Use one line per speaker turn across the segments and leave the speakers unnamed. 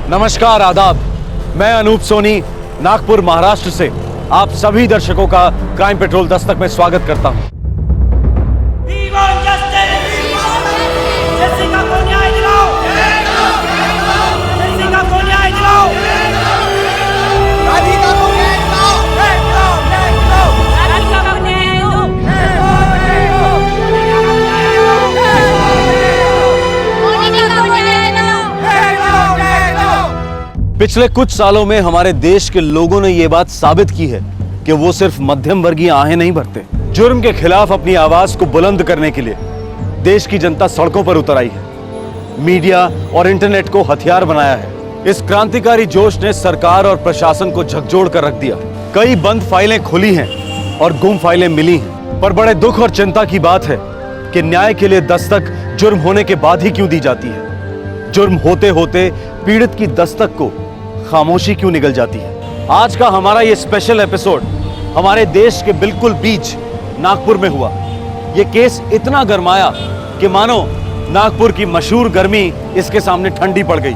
नमस्कार, आदाब। मैं अनूप सोनी, नागपुर, महाराष्ट्र से आप सभी दर्शकों का क्राइम पेट्रोल दस्तक में स्वागत करता हूं। पिछले कुछ सालों में हमारे देश के लोगों ने यह बात साबित की है कि वो सिर्फ मध्यम वर्गीय आहें नहीं भरते। जुर्म के खिलाफ अपनी आवाज को बुलंद करने के लिए देश की जनता सड़कों पर उतर आई है। मीडिया और इंटरनेट को हथियार बनाया है। इस क्रांतिकारी जोश ने सरकार और प्रशासन को झकझोर कर रख दिया। कई बंद फाइलें खुली हैं और गुम फाइलें मिली हैं। पर बड़े दुख और चिंता की बात है कि न्याय के लिए दस्तक जुर्म होने के बाद ही क्यों दी जाती है। जुर्म होते होते पीड़ित की दस्तक को खामोशी क्यों निगल जाती है। आज का हमारा ये स्पेशल एपिसोड हमारे देश के बिल्कुल बीच नागपुर में हुआ। ये केस इतना गरमाया कि मानो नागपुर की मशहूर गर्मी इसके सामने ठंडी पड़ गई।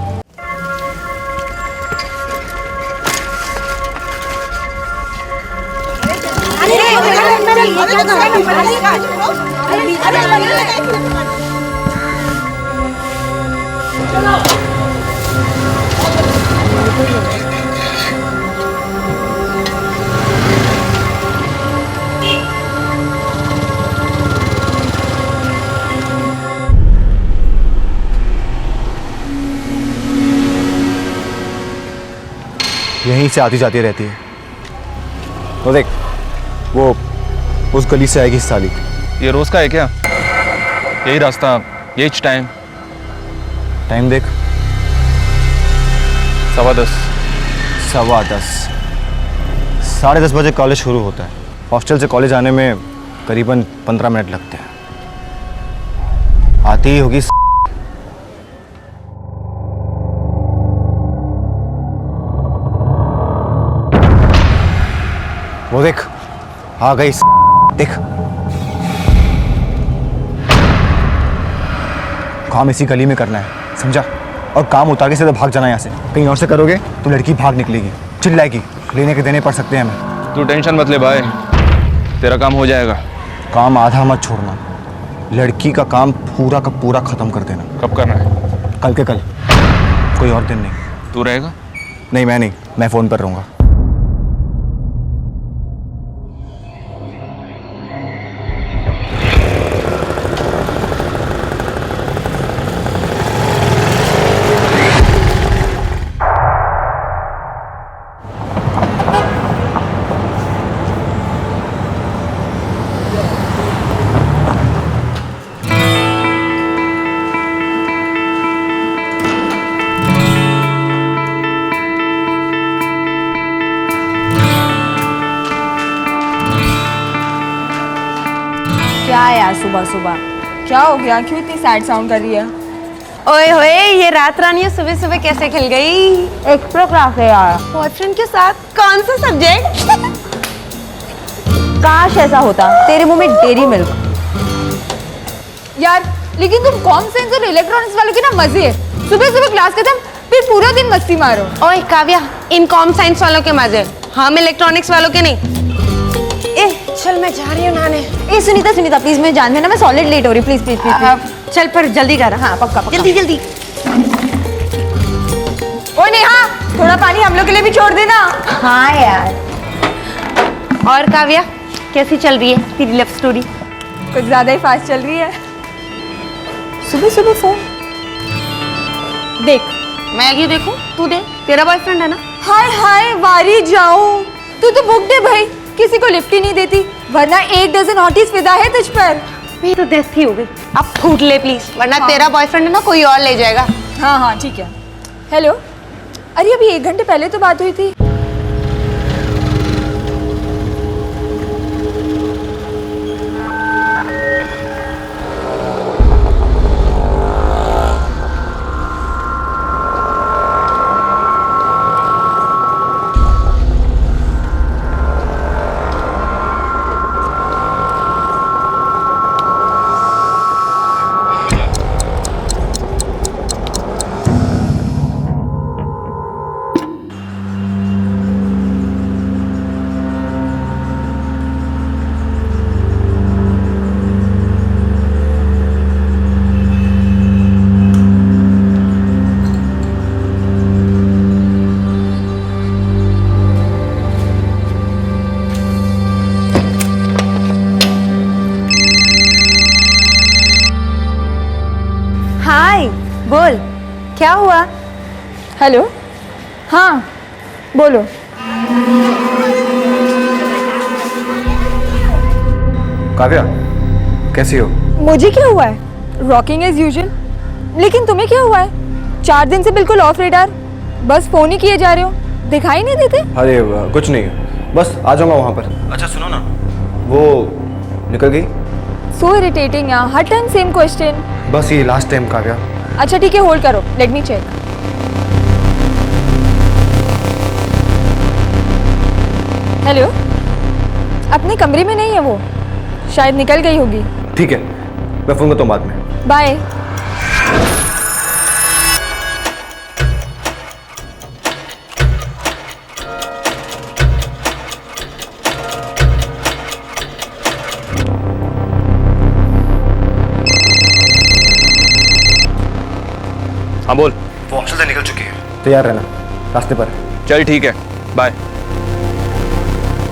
यहीं से आती जाती रहती है। तो देख, वो उस गली से आएगी साली।
ये रोज का है क्या? यही रास्ता, यही टाइम।
टाइम देख,
10:15।
10:15। 10:30 बजे कॉलेज शुरू होता है। हॉस्टल से कॉलेज आने में करीबन 15 मिनट लगते हैं। आती ही होगी। वो देख, आ गई। देख, काम इसी गली में करना है, समझा? और काम उतार के सीधे भाग जाना यहाँ से। कहीं और से करोगे तो लड़की भाग निकलेगी, चिल्लाएगी, लेने के देने पड़ सकते हैं हमें।
तू टेंशन मत ले भाई, तेरा काम हो जाएगा।
काम आधा मत छोड़ना, लड़की का काम पूरा का पूरा खत्म कर देना।
कब करना है?
कल के कल, कोई और दिन नहीं।
तू रहेगा?
नहीं, मैं नहीं, मैं फ़ोन पर रहूँगा।
क्या यार, सुबह सुबह क्या हो गया? क्यों इतनी सैड साउंड कर रही है?
ओए होए, ये रात रानी सुबह सुबह कैसे खिल गई?
एक्स्ट्रा क्लास है यार।
बॉयफ्रेंड के साथ? कौन सा सब्जेक्ट?
काश ऐसा होता, तेरे मुंह में डेरी मिल्क।
यार लेकिन तुम कॉम साइंस और इलेक्ट्रॉनिक्स वालों के ना मजे है। सुबह सुबह क्लास खत्म, फिर पूरा दिन मस्ती मारो।
ओए काव्या, इन कॉम साइंस वालों के मजे, हम इलेक्ट्रॉनिक्स वालों के नहीं। चल मैं जा रही हूँ नहाने।
ए सुनीता प्लीज, मैं जान में ना, मैं सॉलिड लेट हो रही। प्लीज प्लीज प्लीज
चल पर जल्दी कर।
हाँ पक्का पक्का।
जल्दी जल्दी।
ओए नेहा, थोड़ा पानी हम लोग के लिए भी छोड़ देना।
हाँ यार।
और काव्या, कैसी चल रही है तेरी लव स्टोरी?
कुछ ज्यादा ही फास्ट चल रही है।
सुबह सुबह फोन
देख।
मैं क्यों देखूं? तू दे, तेरा बॉयफ्रेंड है ना।
हाय हाय, वारी जाऊं। तू तो बुक दे भाई, किसी को लिफ्ट ही नहीं देती, वरना 1 डज़न हॉटीज फिदा है तुझ पर।
मेरी तो डेथ ही हो गई। अब फूट ले प्लीज, वरना तेरा बॉयफ्रेंड है ना, कोई और ले जाएगा।
हाँ हाँ ठीक है। हेलो, अरे अभी 1 घंटे पहले तो बात हुई थी।
बोल क्या हुआ?
हेलो हाँ बोलो।
काव्या, कैसी हो?
मुझे क्या हुआ है? Rocking as usual. लेकिन तुम्हें क्या हुआ है? 4 दिन से बिल्कुल ऑफ रेडार, बस फोन ही किए जा रहे हो, दिखाई नहीं देते।
अरे कुछ नहीं, बस आ जाऊंगा वहाँ पर। अच्छा सुनो ना, वो निकल गई।
सो इरिटेटिंग यार, हर टाइम सेम क्वेश्चन।
बस ये लास्ट टाइम काव्या।
अच्छा ठीक है, होल्ड करो, लेट मी चेक। हेलो, अपने कमरे में नहीं है वो, शायद निकल गई होगी।
ठीक है, मैं फोन करता हूँ बाद में।
बाय।
हाँ बोल।
वो हॉस्टल से निकल चुकी है, तैयार रहना, रास्ते पर।
चल ठीक है, बाय।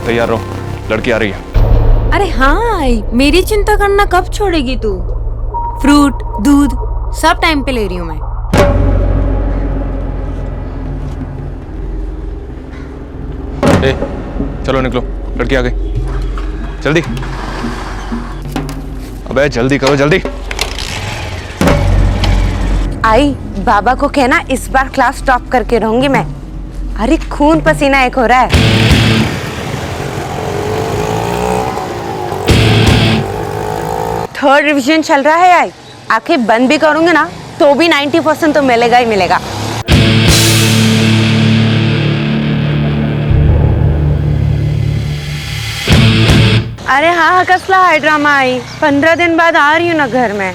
तैयार रहो, लड़की आ रही है।
अरे हाँ, मेरी चिंता करना कब छोड़ेगी तू? फ्रूट, दूध सब टाइम पे ले रही हूँ मैं।
ए, चलो निकलो, लड़की आ गई। जल्दी, अबे जल्दी करो, जल्दी।
आई, बाबा को कहना इस बार क्लास टॉप करके रहूंगी मैं। अरे खून पसीना एक हो रहा है। थर्ड रिवीजन चल रहा है आई, आंखें बंद भी करूंगे ना तो भी 90% तो मिलेगा ही मिलेगा। अरे हाँ, कसला है ड्रामा आई, 15 दिन बाद आ रही हूँ ना घर में।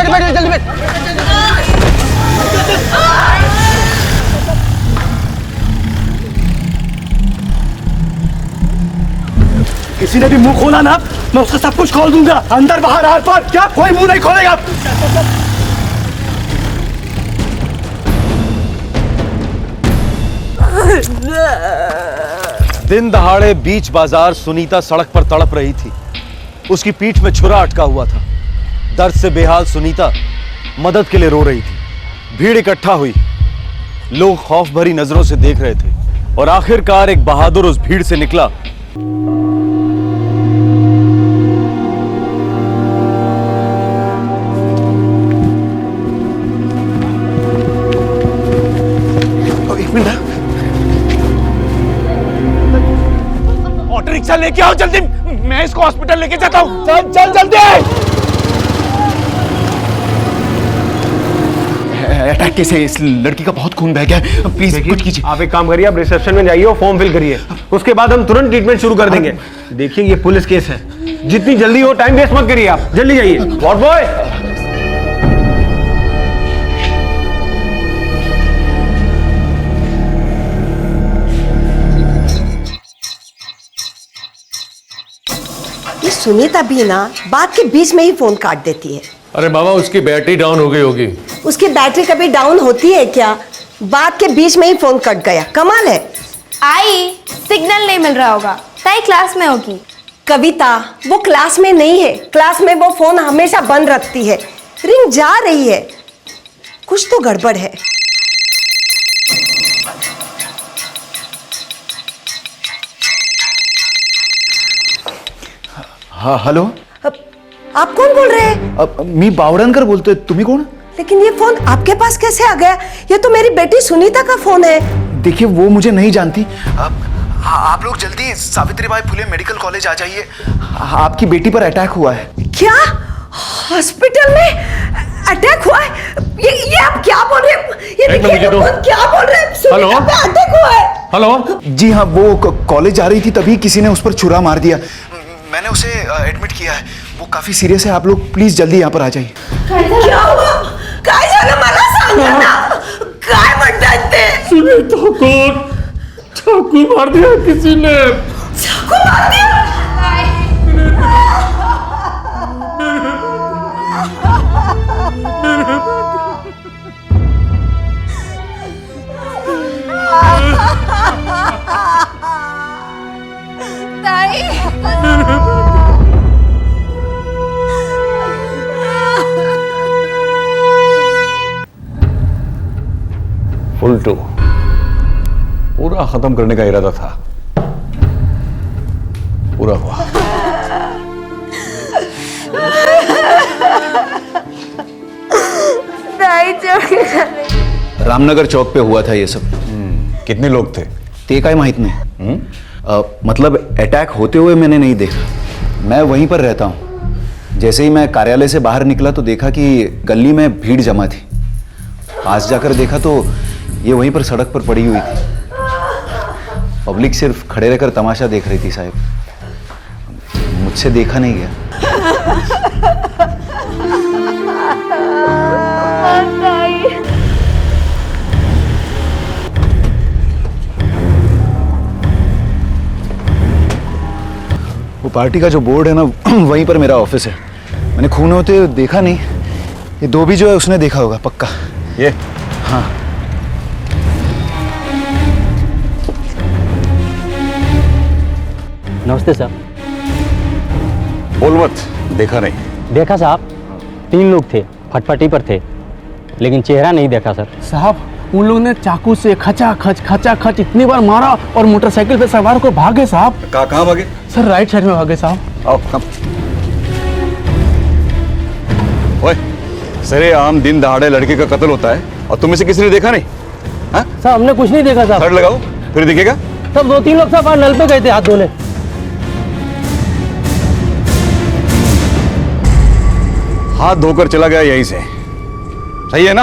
बैठ जल्दी बैठ।
किसी ने भी मुंह खोला ना, मैं उसका सब कुछ खोल दूंगा, अंदर बाहर आर पार, क्या कोई मुंह नहीं खोलेगा। दिन दहाड़े बीच बाजार सुनीता सड़क पर तड़प रही थी। उसकी पीठ में छुरा अटका हुआ था। दर्द से बेहाल सुनीता मदद के लिए रो रही थी। भीड़ इकट्ठा हुई, लोग खौफ भरी नजरों से देख रहे थे और आखिरकार एक बहादुर उस भीड़ से निकला। एक मिनट, ऑटो रिक्शा लेके आओ जल्दी, मैं इसको हॉस्पिटल लेके जाता हूँ। चल चल जल्दी। अटैक केस है, इस लड़की का बहुत खून बह गया है, प्लीज कुछ कीजिए।
आप एक काम करिए, आप रिसेप्शन में जाइए और फॉर्म फिल करिए, उसके बाद हम तुरंत ट्रीटमेंट शुरू कर देंगे। देखिए ये पुलिस केस है, जितनी जल्दी हो, टाइम वेस्ट मत करिए, आप जल्दी जाइए। वॉर्ड बॉय,
ये सुनीता भी ना बात के बीच में ही फोन काट देती है।
अरे बाबा, उसकी बैटरी डाउन हो गई होगी।
उसकी बैटरी कभी डाउन होती है क्या? बात के बीच में ही फोन कट गया, कमाल है।
आई, सिग्नल नहीं मिल रहा होगा, ताई क्लास में होगी।
कविता, वो क्लास में नहीं है, क्लास में वो फोन हमेशा बंद रखती है। रिंग जा रही है, कुछ तो गड़बड़ है।
हाँ हेलो,
आप कौन बोल रहे हैं?
मी बावड़नकर बोलते, तुम्ही कोण?
लेकिन ये फोन आपके पास कैसे आ गया? ये तो मेरी बेटी सुनीता का फोन है।
देखिए वो मुझे नहीं जानती। आप लोग जल्दी सावित्रीबाई फुले मेडिकल कॉलेज आ जाइए, आपकी बेटी पर अटैक हुआ है।
क्या? हॉस्पिटल में अटैक हुआ है? ये आप क्या बोल रहे हैं? ये देखिए क्या बोल रहे हैं? सुनीता पे अटैक हुआ है।
हेलो,
जी हाँ, वो कॉलेज जा रही थी, तभी किसी ने उस पर छुरा मार दिया। मैंने उसे एडमिट किया है, वो काफी सीरियस है। आप लोग प्लीज जल्दी यहाँ पर आ जाइए।
क्या हुआ? काय झालं मला सांगा ना, काय म्हणतात ते?
सुनीता को चाकू मार दिया किसी ने।
चाकू मार दिया।
फुल टू पूरा खत्म करने का इरादा था, पूरा हुआ।
रामनगर चौक पे हुआ था ये सब।
कितने लोग थे?
ते काय माहित नहीं। मतलब अटैक होते हुए मैंने नहीं देखा, मैं वहीं पर रहता हूँ। जैसे ही मैं कार्यालय से बाहर निकला तो देखा कि गली में भीड़ जमा थी। पास जाकर देखा तो ये वहीं पर सड़क पर पड़ी हुई थी। पब्लिक सिर्फ खड़े रहकर तमाशा देख रही थी साहब, मुझसे देखा नहीं गया। वो पार्टी का जो बोर्ड है ना, वहीं पर मेरा ऑफिस है। मैंने खून होते देखा नहीं, ये दो भी जो है उसने देखा होगा पक्का।
ये
हाँ।
नमस्ते साहब।
बोल मत, देखा नहीं।
देखा साहब, 3 लोग थे, फटफटी पर थे, लेकिन चेहरा नहीं देखा सर।
साहब उन लोगों ने चाकू से खचा खच इतनी बार मारा और मोटरसाइकिल पे सवार को भागे साहब।
कहाँ भागे?
सर राइट साइड में भागे साहब।
आओ कम। ओए, सरे आम दिन दहाड़े लड़के का कत्ल होता है और तुम इसे किसी ने देखा नहीं? हाँ?
साहब हमने कुछ नहीं देखा साहब।
थर्ड लगाओ, फिर दिखेगा।
सब 2-3 लोग साहब नल पे गए थे हाथ धोने।
हाथ धोकर चला गया यहीं से, सही है ना?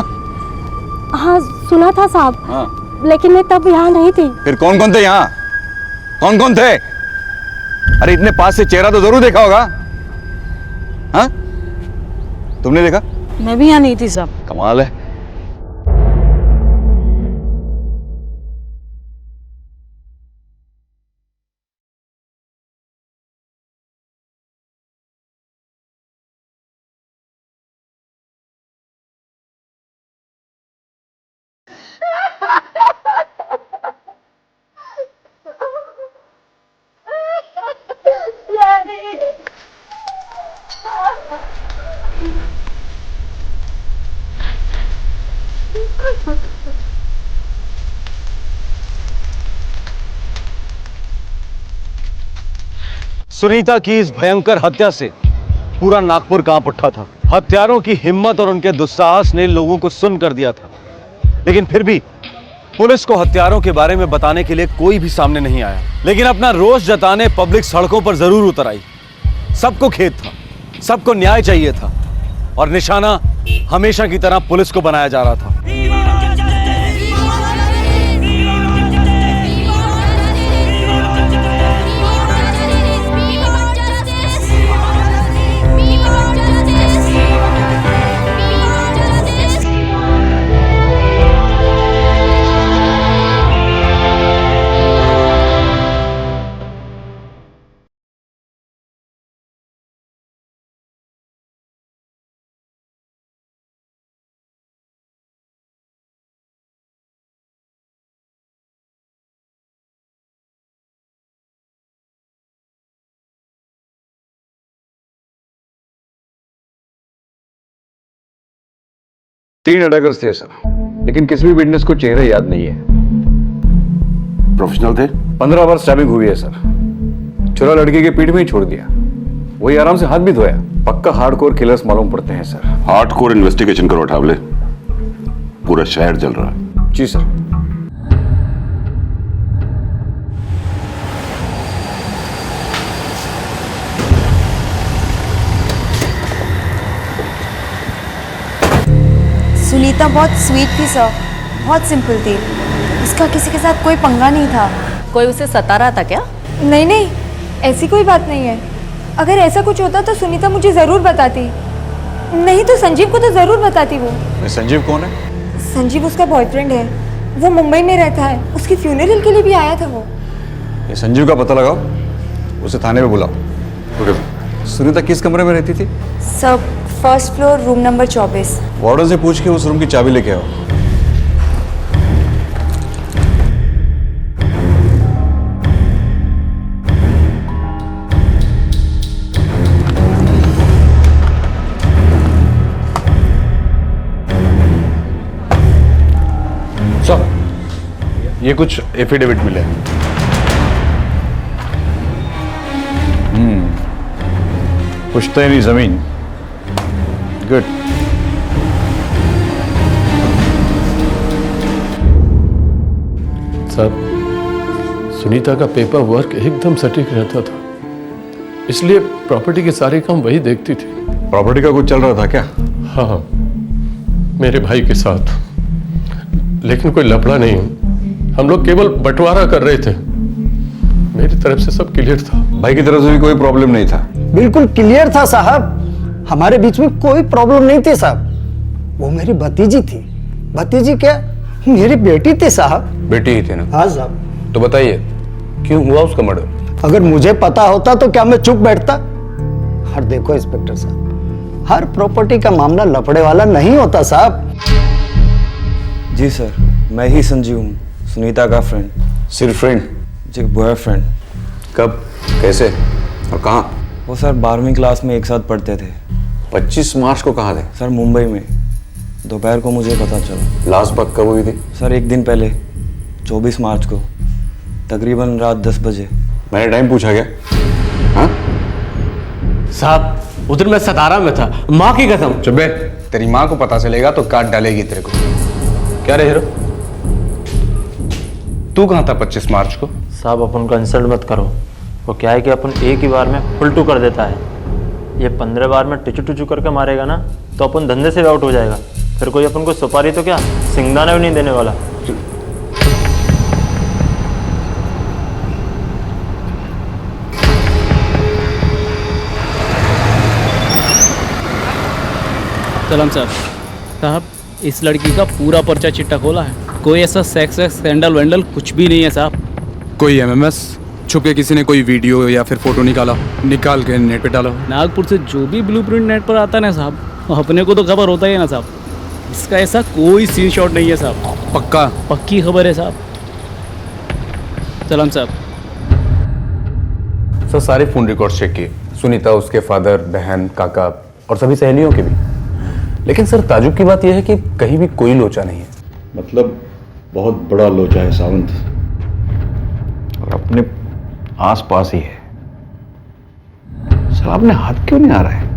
हाँ सुना था साहब।
हाँ।
लेकिन मैं तब यहाँ नहीं थी।
फिर कौन कौन थे यहाँ? कौन कौन थे? अरे इतने पास से चेहरा तो जरूर देखा होगा। हाँ? तुमने देखा?
मैं भी यहाँ नहीं थी साहब।
कमाल है।
सुनीता की इस भयंकर हत्या से पूरा नागपुर कांप उठा था। हत्यारों की हिम्मत और उनके दुस्साहस ने लोगों को सुन कर दिया था, लेकिन फिर भी पुलिस को हत्यारों के बारे में बताने के लिए कोई भी सामने नहीं आया। लेकिन अपना रोष जताने पब्लिक सड़कों पर जरूर उतर आई। सबको खेद था, सबको न्याय चाहिए था, और निशाना हमेशा की तरह पुलिस को बनाया जा रहा था।
तीन अटैकर्स थे सर, लेकिन किसी भी विटनेस को चेहरा याद नहीं है।
प्रोफेशनल थे।
15 बार स्टैबिंग हुई है सर। चुरा लड़के के पीठ में ही छोड़ दिया, वही आराम से हाथ भी धोया। पक्का हार्डकोर किलर्स मालूम पड़ते हैं सर।
हार्डकोर इन्वेस्टिगेशन करो ठावले, पूरा शहर जल रहा है।
जी सर।
सुनीता बहुत स्वीट थी सर, बहुत सिंपल थी। उसका किसी के साथ कोई पंगा नहीं था।
कोई उसे सता रहा था क्या?
नहीं नहीं, ऐसी कोई बात नहीं है। अगर ऐसा कुछ होता तो सुनीता मुझे ज़रूर बताती, नहीं तो संजीव को तो ज़रूर बताती। वो
संजीव कौन है?
संजीव उसका बॉयफ्रेंड है, वो मुंबई में रहता है। उसकी फ्यूनरल के लिए भी आया था वो।
ये संजीव का पता लगाओ, उसे थाने में बुलाओ। ओके। सुनीता किस कमरे में रहती थी?
Sir first floor room number 24।
Warden से पूछ के उस रूम की चाबी लेके आओ।
सर, ये कुछ एफिडेविट मिले।
पुश्तैनी जमीन। गुड।
साहब, सुनीता का पेपर वर्क एकदम सटीक रहता था, इसलिए प्रॉपर्टी के सारे काम वही देखती थी।
प्रॉपर्टी का कुछ चल रहा था क्या?
हाँ, मेरे भाई के साथ, लेकिन कोई लफड़ा नहीं। हम लोग केवल बंटवारा कर रहे थे। मेरी तरफ से सब क्लियर था।
भाई की तरफ से भी कोई प्रॉब्लम नहीं था?
बिल्कुल क्लियर था साहब, हमारे बीच में कोई प्रॉब्लम नहीं थी साहब। वो मेरी भतीजी थी। भतीजी क्या, मेरी बेटी थी साहब।
बेटी ही थी ना?
हाँ साहब।
तो बताइए क्यों हुआ उसका मर्डर?
अगर मुझे पता होता तो क्या मैं चुप बैठता? और देखो इंस्पेक्टर साहब, हर प्रॉपर्टी का मामला लफड़े वाला नहीं होता साहब।
जी सर, मैं ही संजीव हूँ, सुनीता का फ्रेंड।
सिर्फ फ्रेंड?
जी, बॉयफ्रेंड।
कब, कैसे और कहाँ?
वो सर 12वीं क्लास में एक साथ पढ़ते थे।
25 मार्च को कहाँ थे?
सर मुंबई में। दोपहर को मुझे पता चला।
लास्ट बात कब हुई थी?
सर एक दिन पहले, 24 मार्च को, तकरीबन रात 10 बजे।
मैंने टाइम पूछा क्या? हाँ
साहब, उधर मैं सतारा में था, माँ की कसम।
चुप बे, तेरी माँ को पता चलेगा तो काट डालेगी तेरे को। क्या रे हीरो, तू कहाँ था 25 मार्च को?
साहब अपन को इंसल्ट मत करो, वो क्या है कि अपन एक ही बार में फुल टू कर देता है। ये 15 बार में टुचू टुचू करके मारेगा ना तो अपन धंधे से भी आउट हो जाएगा। फिर कोई अपन को सुपारी तो क्या सिंगदाना भी नहीं देने वाला।
सलाम साहब। साहब, इस लड़की का पूरा पर्चा चिट्टा खोला है, कोई ऐसा सेक्स स्कैंडल वैंडल कुछ भी नहीं है साहब।
कोई एमएमएस छुप के किसी ने कोई वीडियो या फिर फोटो निकाल के नेट पे डाला?
नागपुर से जो भी ब्लूप्रिंट नेट पर आता है ना साहब, अपने को तो खबर होता ही है ना साहब। इसका ऐसा कोई सीन शॉट नहीं है साहब।
पक्का?
पक्की खबर है साहब। सलाम साहब।
सर सारे फोन रिकॉर्ड्स चेक किए, सुनीता, उसके फादर, बहन, काका और सभी सहेलियों के भी। लेकिन सर ताजुब की बात यह है कि कहीं भी कोई लोचा नहीं है।
मतलब बहुत बड़ा लोचा है सावंत, और अपने आस पास ही है। सर आपने हाथ क्यों नहीं आ रहा है?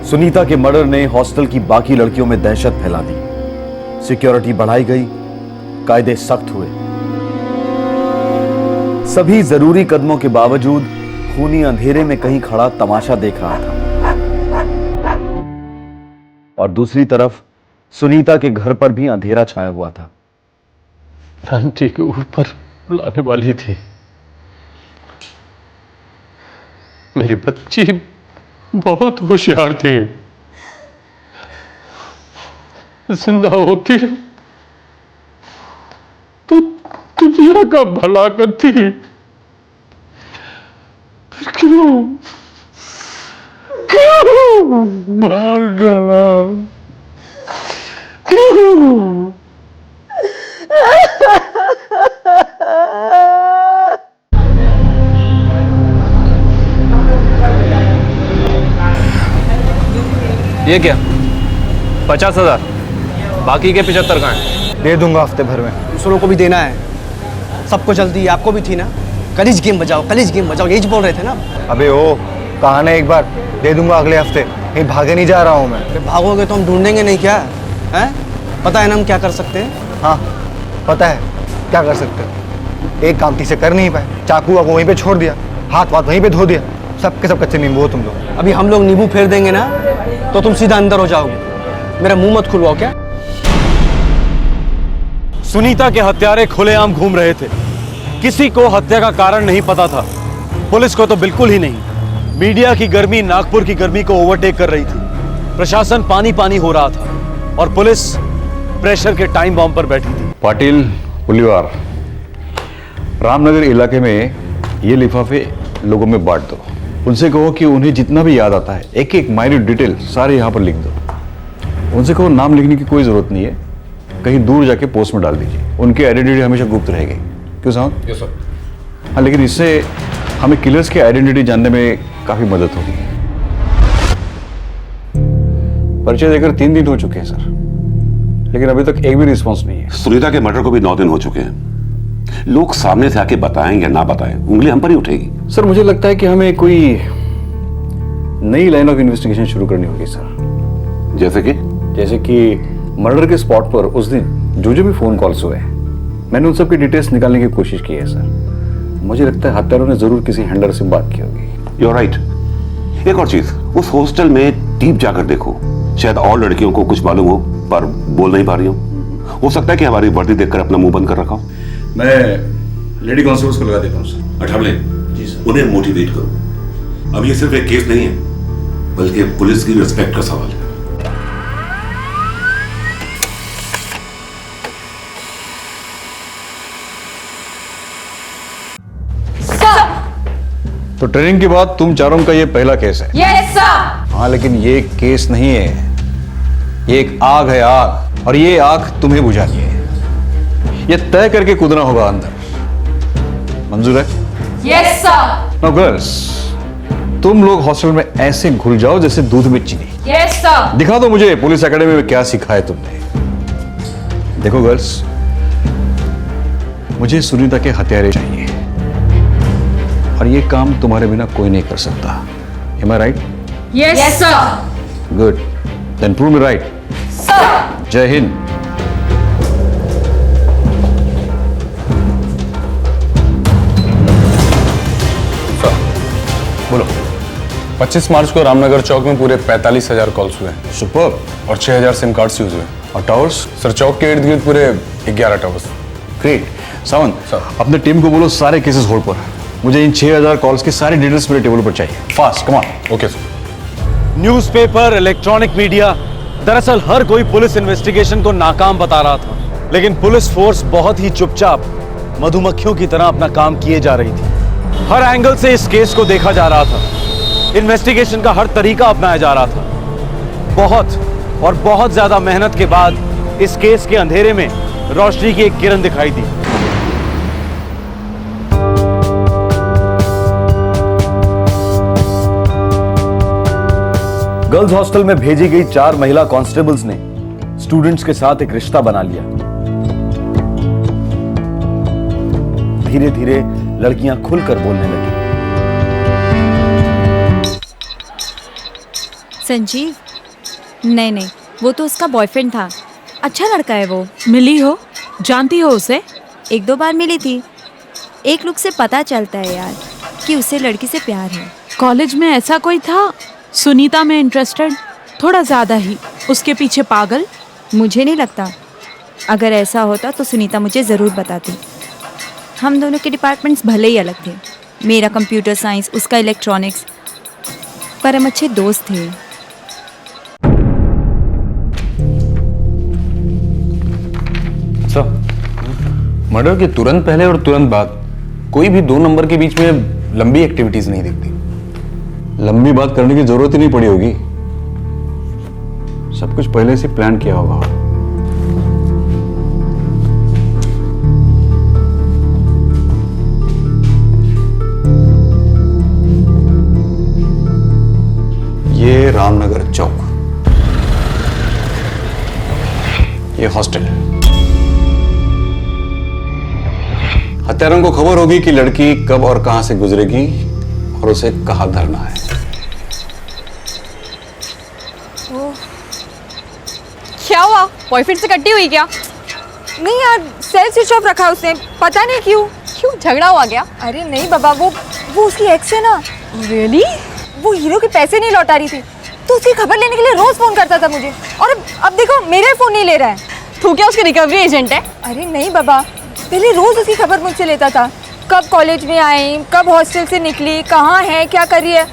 सुनीता के मर्डर ने हॉस्टल की बाकी लड़कियों में दहशत फैला दी। सिक्योरिटी बढ़ाई गई, कायदे सख्त हुए। सभी जरूरी कदमों के बावजूद खूनी अंधेरे में कहीं खड़ा तमाशा देख रहा था। और दूसरी तरफ सुनीता के घर पर भी अंधेरा छाया हुआ था।
आंटी के ऊपर लाने वाली थी। मेरी बच्ची बहुत होशियार थी, जिंदा होती तो दुनिया का भला करती। फिर क्यों मार डाला? क्यों?
ये क्या 50,000, बाकी के 75 कहाँ हैं?
दे दूंगा हफ्ते भर में।
दूसरों को भी देना है, सबको जल्दी है, आपको भी थी ना। कलीज गेम बजाओ, कलीज गेम बजाओ, यही बोल रहे थे ना।
अबे ओ, कहा ना एक बार, दे दूंगा अगले हफ्ते। कहीं भागे नहीं जा रहा हूँ मैं।
अरे भागोगे तो हम ढूंढेंगे नहीं क्या? हैं? पता है ना हम क्या कर सकते हैं?
हाँ पता है क्या कर सकते हो। एक काम ठीक से कर नहीं पाए, चाकू वाकू वहीं पे छोड़ दिया, हाथ वाथ वहीं पे धो दिया। सबके सब कच्चे नींबू हो तुम लोग।
अभी हम लोग नींबू फेर देंगे ना तो तुम सीधा अंदर हो जाओगे। मेरा मुंह मत खुलवाओ क्या?
सुनीता के हत्यारे खुलेआम घूम रहे थे। किसी को हत्या का कारण नहीं पता था, पुलिस को तो बिल्कुल ही नहीं। मीडिया की गर्मी नागपुर की गर्मी को ओवरटेक कर रही थी। प्रशासन पानी पानी हो रहा था और पुलिस प्रेशर के टाइम बॉम्ब पर बैठी थी।
पाटिल पुलिवार, रामनगर इलाके में ये लिफाफे लोगों में बांट दो। उनसे कहो कि उन्हें जितना भी याद आता है एक एक माइन्यूट डिटेल सारे यहाँ पर लिख दो। उनसे कहो नाम लिखने की कोई जरूरत नहीं है, कहीं दूर जाके पोस्ट में डाल दीजिए। उनकी आइडेंटिटी हमेशा गुप्त रहेगी। क्यों साहब?
Yes sir.
हाँ, लेकिन इससे हमें किलर्स की आइडेंटिटी जानने में काफी मदद होगी। परिचय देकर 3 दिन हो चुके हैं सर, लेकिन अभी तक एक भी रिस्पॉन्स नहीं है।
सुनीता के मर्डर को भी 9 दिन हो चुके हैं। लोग सामने से आके बताएं या ना बताएं, उंगली हम पर ही उठेगी।
सर मुझे लगता है कि हमें कोई नई लाइन ऑफ इन्वेस्टिगेशन शुरू करनी होगी सर। जैसे कि मर्डर के स्पॉट पर उस दिन जो भी फोन कॉल्स हुए, मैंने उन सब की डिटेल्स निकालने की कोशिश की है सर। मुझे लगता है हत्यारों ने जरूर किसी हैंडलर से बात की होगी।
You are right. एक और चीज, उस हॉस्टल में डीप जाकर देखो, शायद और लड़कियों को कुछ मालूम हो पर बोल नहीं पा रही हो सकता है कि हमारी वर्दी देखकर अपना मुंह बंद कर रखा हो।
मैं लेडी कांस्टेबल्स को लगा देता हूँ सर।
अठावले,
जी सर।
उन्हें मोटिवेट करो। अब ये सिर्फ एक केस नहीं है, बल्कि पुलिस की रिस्पेक्ट का सवाल है।
तो ट्रेनिंग के बाद तुम चारों का ये पहला केस है।
Yes sir.
हाँ, लेकिन ये केस नहीं है, ये एक आग है, आग। और ये आग तुम्हें बुझानी है। ये तय करके कूदना होगा अंदर। मंजूर है?
Yes sir.
नाउ गर्ल्स, तुम लोग हॉस्टल में ऐसे घुल जाओ जैसे दूध में चीनी।
Yes sir.
दिखा दो मुझे पुलिस एकेडमी में क्या सिखा है तुमने। देखो गर्ल्स, मुझे सुनीता के हत्यारे चाहिए और ये काम तुम्हारे बिना कोई नहीं कर सकता। Am I right?
Yes sir.
Good. Then prove me right.
Sir.
जय हिंद। बोलो।
25 मार्च को रामनगर चौक में पूरे 45,000 कॉल्स हुए हैं।
सुपर।
और 6,000 सिम कार्ड्स यूज हुए।
और टावर्स?
सर चौक के इर्द गिर्द पूरे 11 टावर्स।
ग्रेट। सावंत
सर,
अपने टीम को बोलो सारे केसेस होल्ड पर। मुझे इन 6,000 कॉल्स की सारी डिटेल्स मेरे टेबल पर चाहिए। Fast, come on.
Okay sir.
Newspaper, electronic media, दरअसल हर कोई पुलिस इन्वेस्टिगेशन को नाकाम बता रहा था, लेकिन पुलिस फोर्स बहुत ही चुपचाप मधुमक्खियों की तरह अपना काम किए जा रही थी। हर एंगल से इस केस को देखा जा रहा था। इन्वेस्टिगेशन का हर तरीका अपनाया जा रहा था। बहुत और बहुत ज्यादा मेहनत के बाद इस केस के अंधेरे में रोशनी की एक किरण दिखाई दी। गर्ल्स हॉस्टल में भेजी गई 4 महिला कांस्टेबल्स ने स्टूडेंट्स के साथ एक रिश्ता बना लिया। धीरे धीरे लड़कियां खुलकर बोलने लगी।
संजीव? नहीं, वो तो उसका बॉयफ्रेंड था। अच्छा लड़का है वो।
मिली हो? जानती हो उसे?
1-2 बार मिली थी। एक लुक से पता चलता है यार कि उसे लड़की से प्यार है।
कॉलेज में ऐसा कोई था सुनीता में इंटरेस्टेड? थोड़ा ज्यादा ही। उसके पीछे पागल?
मुझे नहीं लगता। अगर ऐसा होता तो सुनीता मुझे ज़रूर बताती। हम दोनों के डिपार्टमेंट्स भले ही अलग थे, मेरा कंप्यूटर साइंस, उसका इलेक्ट्रॉनिक्स, पर हम अच्छे दोस्त थे।
मर्डर के तुरंत पहले और तुरंत बाद कोई भी 2 नंबर के बीच में लंबी एक्टिविटीज नहीं दिखती।
लंबी बात करने की जरूरत ही नहीं पड़ी होगी, सब कुछ पहले से प्लान किया होगा। ये रामनगर चौक, ये हॉस्टल। हत्यारों को खबर होगी कि लड़की कब और कहां से गुजरेगी और उसे कहां धरना है।
क्या हुआ? बॉयफ्रेंड से कट्टी हुई क्या? नहीं यार, सेल स्विच ऑफ रखा उसने, पता नहीं क्यों झगड़ा हुआ क्या? अरे नहीं बाबा, वो उसकी एक्स है ना। रियली? वो हीरो के पैसे नहीं लौटा रही थी तो उसकी खबर लेने के लिए रोज फोन करता था मुझे, और अब देखो मेरे फोन नहीं ले रहा है। तू क्या उसके रिकवरी एजेंट है? अरे नहीं बाबा, पहले रोज उसकी खबर मुझसे लेता था। कब कॉलेज में आई, कब हॉस्टल से निकली, कहाँ है, क्या कर रही है।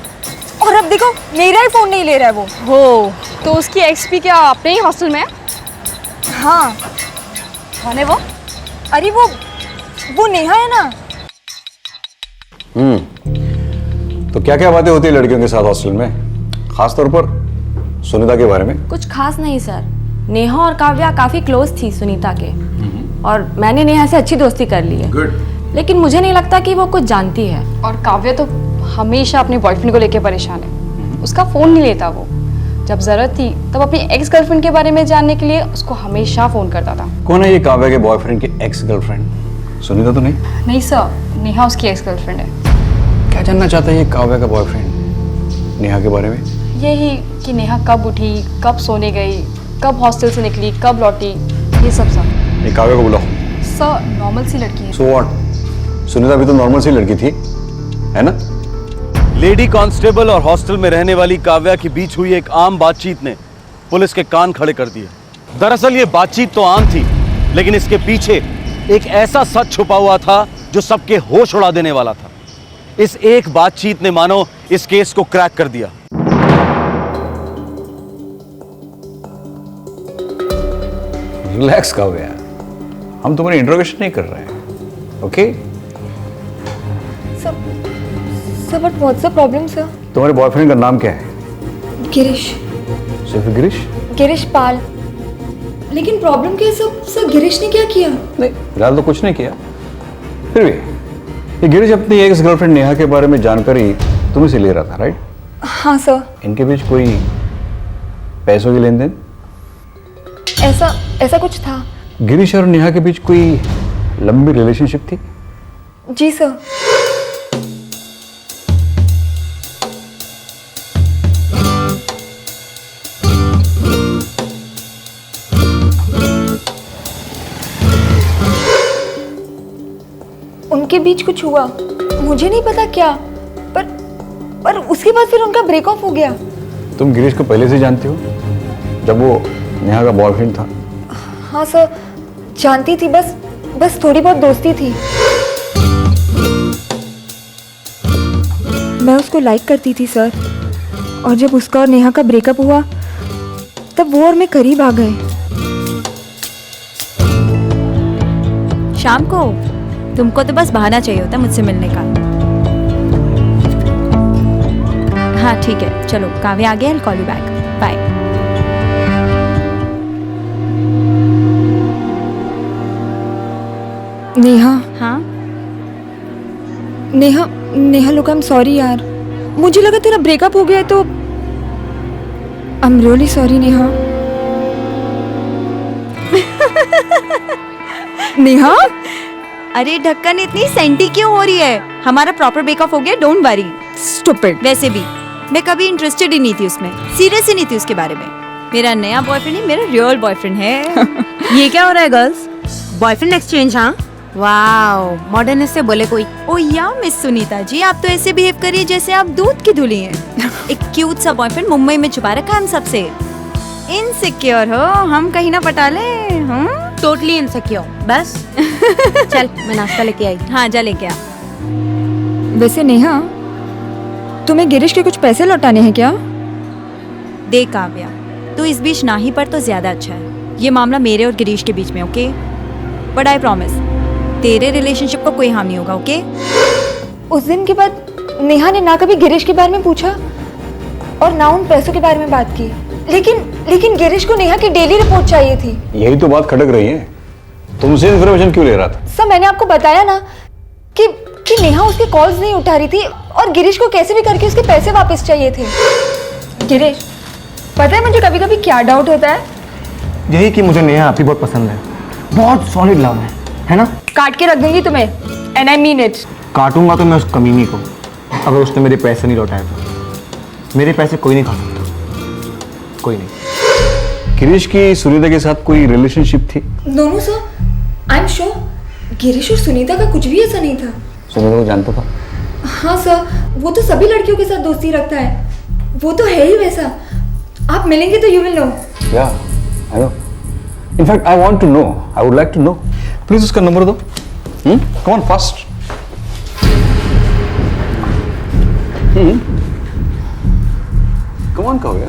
और अब देखो मेरा ही फोन नहीं ले रहा है वो।
हो तो उसकी एक्स भी क्या अपने ही हॉस्टल में है?
हाँ।
कौन है वो?
अरे वो नेहा है ना।
तो क्या क्या बातें होती है लड़कियों के साथ हॉस्टल में, खासतौर पर सुनीता के बारे में?
कुछ खास नहीं सर। नेहा और काव्या काफी क्लोज थी सुनीता के, और मैंने नेहा से अच्छी दोस्ती कर ली है।
गुड।
लेकिन मुझे नहीं लगता कि वो कुछ जानती है।
और काव्या तो हमेशा अपने बॉयफ्रेंड को लेके परेशान है। उसका फोन नहीं लेता वो। जब जरूरत थी तब अपनी एक्स गर्लफ्रेंड के बारे में जानने के लिए उसको हमेशा फोन करता था।
कौन है ये काव्या के बॉयफ्रेंड की एक्स गर्लफ्रेंड? सुनीता तो नहीं?
नहीं सर, नेहा उसकी एक्स गर्लफ्रेंड है।
क्या जानना चाहता है ये काव्या का बॉयफ्रेंड नेहा के बारे में?
यही कि नेहा कब उठी, कब सोने गई, कब हॉस्टल से निकली, कब लौटी, ये सब सर।
ये काव्या को बुलाओ।
सर नॉर्मल सी लड़की है।
So what? सुनीता भी तो नॉर्मल सी लड़की थी, है ना?
लेडी कांस्टेबल और हॉस्टल में रहने वाली काव्या के बीच हुई एक आम बातचीत ने पुलिस के कान खड़े कर दिए। दरअसल ये बातचीत तो आम थी, लेकिन इसके पीछे एक ऐसा सच छुपा हुआ था जो सबके होश उड़ा देने वाला था। इस एक बातचीत ने मानो इस केस को क्रैक कर दिया।
रिलैक्स काव्या, हम तुम्हारी इंट्रोगेशन नहीं कर रहे हैं, okay?
Sir but what's the problem sir?
तुम्हारे बॉयफ्रेंड का नाम क्या है?
गिरीश।
सिर्फ गिरीश?
गिरीश पाल। लेकिन प्रॉब्लम क्या है सर? गिरीश ने क्या किया?
नहीं, फिलहाल तो कुछ नहीं किया। फिर भी ये गिरीश अपनी एक्स गर्लफ्रेंड नेहा के बारे में जानकारी तुम्हें से ले रहा था, राइट?
हाँ सर।
इनके बीच कोई पैसों की लेन देन?
ऐसा कुछ था।
गिरीश और नेहा के बीच कोई लंबी रिलेशनशिप थी?
जी सर। उनके बीच कुछ हुआ, मुझे नहीं पता क्या, पर उसके बाद फिर उनका ब्रेक ऑफ हो गया।
तुम गिरीश को पहले से जानती हो, जब वो नेहा का बॉयफ्रेंड था?
हाँ सर, जानती थी, बस थोड़ी बहुत दोस्ती थी। मैं उसको लाइक करती थी सर, और जब उसका और नेहा का ब्रेकअप हुआ तब वो और मैं करीब आ गए।
शाम को तुमको तो बस बहाना चाहिए होता मुझसे मिलने का। हाँ ठीक है, चलो काव्या आ गया, I'll call you back. Bye.
Neha.
हाँ
नेहा लोग, आई एम सॉरी यार, मुझे लगा तेरा ब्रेकअप हो गया है, तो I am really sorry Neha. Neha,
अरे ढक्कन इतनी सेंटी क्यों हो रही है? हमारा प्रॉपर ब्रेकअप हो गया, डोंट वरी।
स्टूपिड।
वैसे भी मैं कभी इंटरेस्टेड ही नहीं थी उसमें, सीरियस ही नहीं थी उसके बारे में। मेरा नया बॉयफ्रेंड ही मेरा रियल बॉयफ्रेंड है।
ये क्या हो रहा है गर्ल्स? Boyfriend exchange? हाँ वाओ, मॉडर्न से बोले कोई।
ओ या मिस सुनीता जी, आप तो ऐसे बिहेव करिए जैसे आप दूध की धुली हैं। एक क्यूट सा बॉयफ्रेंड मुंबई में छुपा रखा हम सबसे। इनसिक्योर हो, हम कहीं ना पटा ले।
Totally insecure. बस चल मैं नाश्ता लेके आई।
हाँ जा लेके आ।
वैसे नेहा, तुम्हें गिरीश के कुछ पैसे लौटाने हैं क्या?
देख काव्या, तू इस बीच ना ही पर तो ज्यादा अच्छा है। ये मामला मेरे और गिरीश के बीच में, ओके? बट आई प्रॉमिस तेरे रिलेशनशिप को कोई हार्म नहीं होगा, ओके?
उस दिन के बाद नेहा ने ना कभी गिरीश के बारे में पूछा और ना उन पैसों के बारे में बात की। लेकिन गिरीश को नेहा की डेली रिपोर्ट चाहिए थी।
यही तो बात खटक रही है, तुमसे इन्फॉर्मेशन क्यों ले रहा था?
सर मैंने आपको बताया ना कि नेहा उसके कॉल्स नहीं उठा रही थी, और गिरीश को कैसे भी करके उसके पैसे वापस चाहिए थे। गिरीश, पता है मुझे कभी कभी क्या डाउट होता है?
यही कि मुझे नेहा आपकी बहुत पसंद है, बहुत सॉलिड लव है ना?
काट के रख दूंगी तुम्हें, एंड आई मीन इट।
काटूंगा तो मैं उस कमीनी को, अगर उसने मेरे पैसे नहीं लौटाए तो। मेरे पैसे कोई नहीं खा सकता, कोई नहीं।
गिरीश की सुनीता के साथ कोई रिलेशनशिप थी?
No sir, I am sure Girish और सुनीता का कुछ भी ऐसा नहीं था।
सुनीता को जानता था?
हाँ सर, वो तो सभी लड़कियों के साथ दोस्ती रखता है, वो तो है ही वैसा। आप मिलेंगे तो यू विल नो।
या I know, in fact I want to know, I would like to know. Please उसका नंबर दो। Come on fast. Come on Kavya.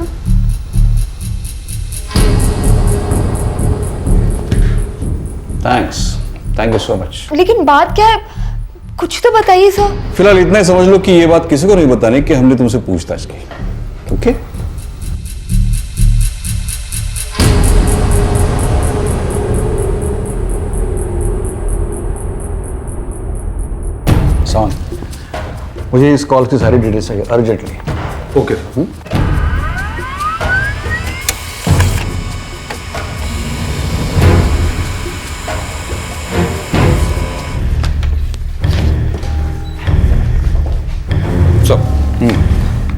Thanks, thank you so much.
लेकिन बात क्या है, कुछ तो बताइए सर।
फिलहाल इतना ही समझ लो कि ये बात किसी को नहीं बतानी कि हमने तुमसे पूछताछ की। ओके? सॉन, मुझे इस कॉल की सारी डिटेल्स चाहिए अर्जेंटली। ओके।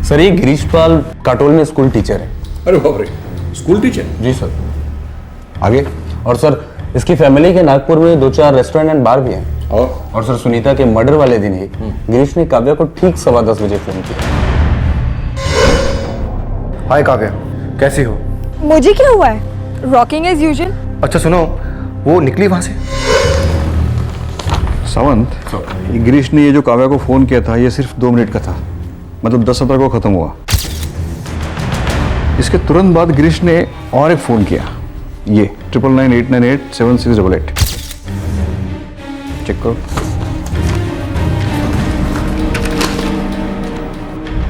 सर ये गिरीश पाल काटोल में स्कूल टीचर है।
अरे बाप रे, स्कूल टीचर?
जी सर। आगे? और सर इसकी फैमिली के नागपुर में 2-4 रेस्टोरेंट एंड बार भी हैं। और सर सुनीता के मर्डर वाले दिन ही गिरीश ने काव्या को ठीक 10:15 बजे फोन किया।
हाय काव्या, कैसी हो?
मुझे क्या हुआ है? Rocking as usual.
अच्छा सुनो, वो निकली वहां से?
सावंत, ये गिरीश ने ये जो काव्या को फोन किया था ये सिर्फ 2 मिनट का था, मतलब 10:17 को खत्म हुआ। इसके तुरंत बाद गिरीश ने और एक फोन किया, ये 9998987688। चेक करो।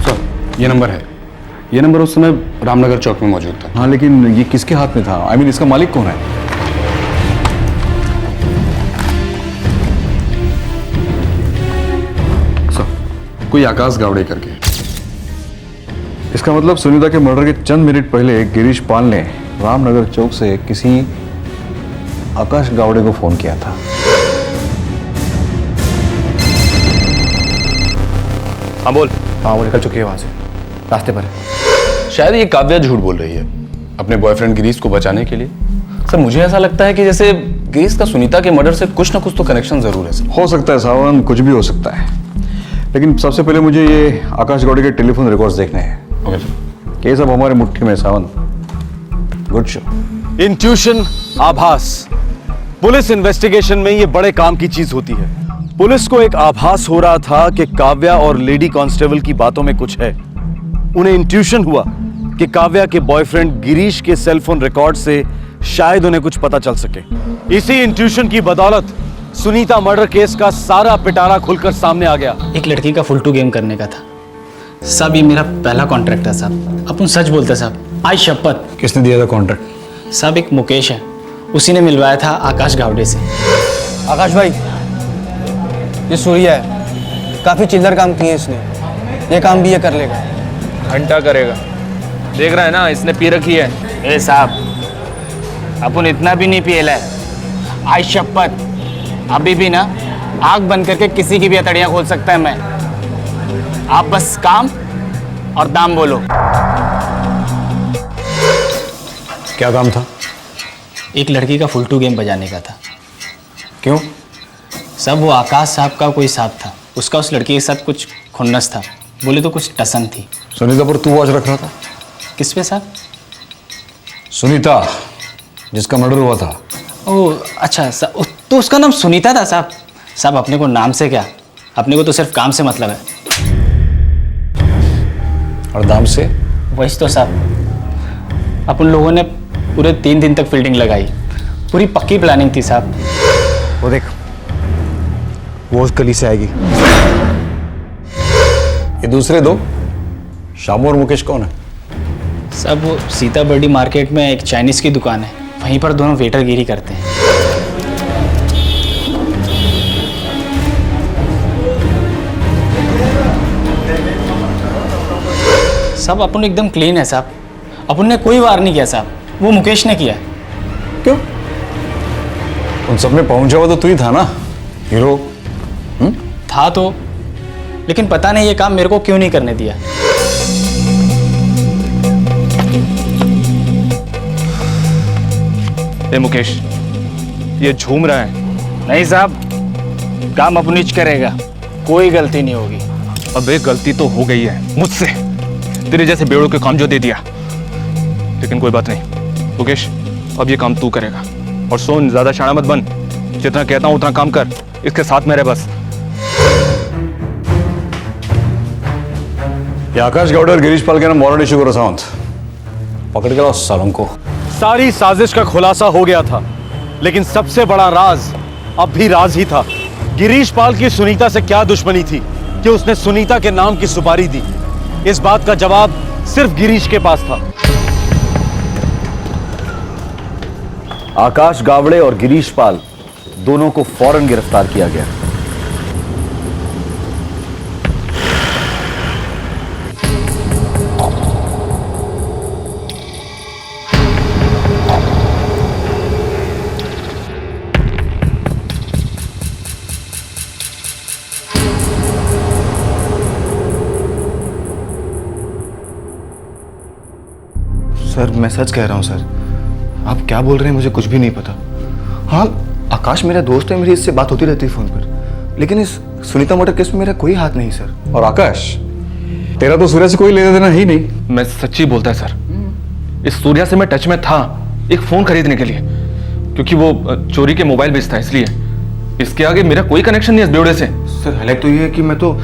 सर ये नंबर है। ये नंबर उस समय रामनगर चौक में मौजूद था।
हाँ लेकिन ये किसके हाथ में था? आई मीन इसका मालिक कौन है?
कोई आकाश गावड़े करके।
इसका मतलब सुनीता के मर्डर के चंद मिनट पहले गिरीश पाल ने रामनगर चौक से किसी आकाश गावड़े को फोन किया था।
हाँ बोल।
हाँ वो निकल चुकी है वहां से, रास्ते पर है।
शायद ये काव्या झूठ बोल रही है अपने बॉयफ्रेंड गिरीश को बचाने के लिए। सर मुझे ऐसा लगता है कि जैसे गिरीश का सुनीता के मर्डर से कुछ ना कुछ तो कनेक्शन जरूर है सर।
हो सकता है सावन, कुछ भी हो सकता है, लेकिन सबसे पहले मुझे ये आकाश गौड़े के टेलीफोन रिकॉर्ड्स देखने हैं।
Okay sir.
ये सब हमारे मुट्ठी में सावन। Good show.
इंट्यूशन, आभास, पुलिस इन्वेस्टिगेशन में ये बड़े काम की चीज होती है। पुलिस को एक आभास हो रहा था कि काव्या और लेडी कांस्टेबल की बातों में कुछ है। उन्हें इंट्यूशन हुआ कि काव्या के बॉयफ्रेंड गिरीश के सेलफोन रिकॉर्ड से शायद उन्हें कुछ पता चल सके। इसी इंट्यूशन की बदौलत सुनीता मर्डर केस का सारा पिटारा खुलकर सामने आ गया।
एक लड़की का फुल टू गेम करने का था साहब। ये मेरा पहला कॉन्ट्रैक्ट है साहब। अपन सच बोलते साहब, आज शपथ।
किसने दिया था कॉन्ट्रैक्ट?
साहब एक मुकेश है, उसी ने मिलवाया था आकाश गावड़े से।
आकाश भाई, ये सूर्या है, काफी चिल्लर काम किए इसने, ये काम भी ये कर लेगा।
घंटा करेगा, देख रहा है ना, इसने पी रखी है।
ए साहब, अपन इतना भी नहीं पिएला है। आज शपथ, अभी भी ना आग बंद करके किसी की भी हथेलियां खोल सकता है मैं। आप बस काम और दाम बोलो।
क्या काम था?
एक लड़की का फुल टू गेम बजाने का था।
क्यों?
सब वो आकाश साहब का कोई साथ था, उसका उस लड़की के साथ कुछ खुन्नस था, बोले तो कुछ टसन थी।
सुनीता पर तू वॉच रख रहा था?
किस पे साहब?
सुनीता जिसका मर्डर हुआ था।
ओह अच्छा साहब, तो उसका नाम सुनीता था साहब। साहब अपने को नाम से क्या, अपने को तो सिर्फ काम से मतलब है।
और दाम से?
वही तो साहब, अपन लोगों ने पूरे 3 दिन तक फील्डिंग लगाई, पूरी पक्की प्लानिंग थी साहब।
वो देख, वो उस गली से आएगी।
ये दूसरे दो शामू और मुकेश कौन है?
साहब वो सीताबर्डी मार्केट में एक चाइनीज की दुकान है, वहीं पर दोनों वेटरगिरी करते हैं। साहब अपन एकदम क्लीन है साहब, अपन ने कोई वार नहीं किया साहब, वो मुकेश ने किया।
क्यों? उन सब में पहुंचा हुआ तो तू ही था ना, हीरो।
था तो, लेकिन पता नहीं ये काम मेरे को क्यों नहीं करने दिया।
ए मुकेश, ये झूम रहा है।
नहीं साहब, काम अपनीच करेगा, कोई गलती नहीं होगी।
अबे गलती तो हो गई है मुझसे, तेरे जैसे बेड़ों के काम जो दे दिया, लेकिन कोई बात नहीं मुकेश, अब ये काम तू करेगा। और सुन, ज्यादा शाना मत बन, जितना कहता हूं उतना काम कर, इसके साथ मेरे बस।
ये आकाश गौड़ और गिरीश पाल के नाम वारंट इशू करो सावंत। पकड़ के लाओ सालों को।
सारी साजिश का खुलासा हो गया था, लेकिन सबसे बड़ा राज अब भी राज ही था। गिरीश पाल की सुनीता से क्या दुश्मनी थी कि उसने सुनीता के नाम की सुपारी दी? इस बात का जवाब सिर्फ गिरीश के पास था। आकाश गावड़े और गिरीश पाल दोनों को फौरन गिरफ्तार किया गया।
सर मैं सच कह रहा हूँ सर, आप क्या बोल रहे हैं मुझे कुछ भी नहीं पता। हाँ आकाश मेरा दोस्त है, मेरी इससे बात होती रहती है फोन पर, लेकिन इस सुनीता मर्डर केस में मेरा कोई हाथ नहीं सर।
और आकाश तेरा तो सूर्या से कोई लेना देना ही नहीं।
मैं सच्ची बोलता है सर, इस सूर्या से मैं टच में था एक फोन खरीदने के लिए, क्योंकि वो चोरी के मोबाइल बेचता है, इसलिए। इसके आगे मेरा कोई कनेक्शन नहीं है इस बेवड़े से।
सर हाईलाइट तो ये है कि मैं तो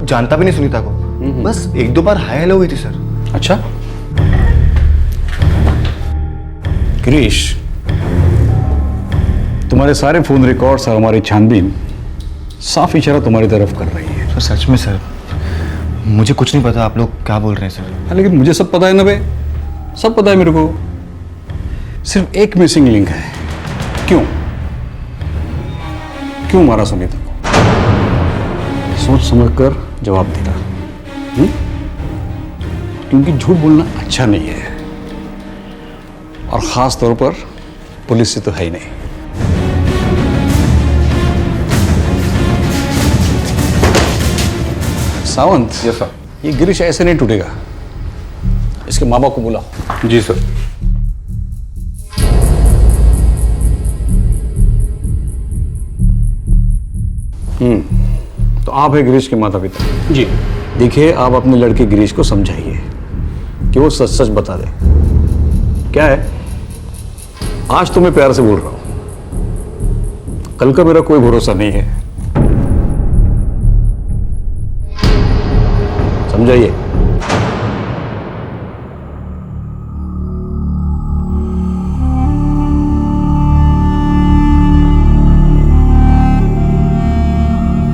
जानता भी नहीं सुनीता को, बस एक दो बार हाय हेलो हुई थी सर।
अच्छा गिरीश, तुम्हारे सारे फोन रिकॉर्ड्स और हमारी छानबीन साफ इशारा तुम्हारी तरफ कर रही है।
सर सच में सर, मुझे कुछ नहीं पता आप लोग क्या बोल रहे हैं सर।
लेकिन मुझे सब पता है ना बे, सब पता है मेरे को। सिर्फ एक मिसिंग लिंक है। क्यों क्यों मारा सुनीता को? सोच समझ कर जवाब देना, क्योंकि झूठ बोलना अच्छा नहीं है, और खास तौर पर पुलिस से तो है ही नहीं। Sawant,
yes sir.
ये गिरीश ऐसे नहीं टूटेगा, इसके माँ बाप को बुलाओ।
जी सर।
तो आप है गिरीश के माता पिता?
जी।
देखिए आप अपने लड़के गिरीश को समझाइए कि वो सच सच बता दे। क्या है, आज तो मैं प्यार से बोल रहा हूं, कल का मेरा कोई भरोसा नहीं है। समझाइए।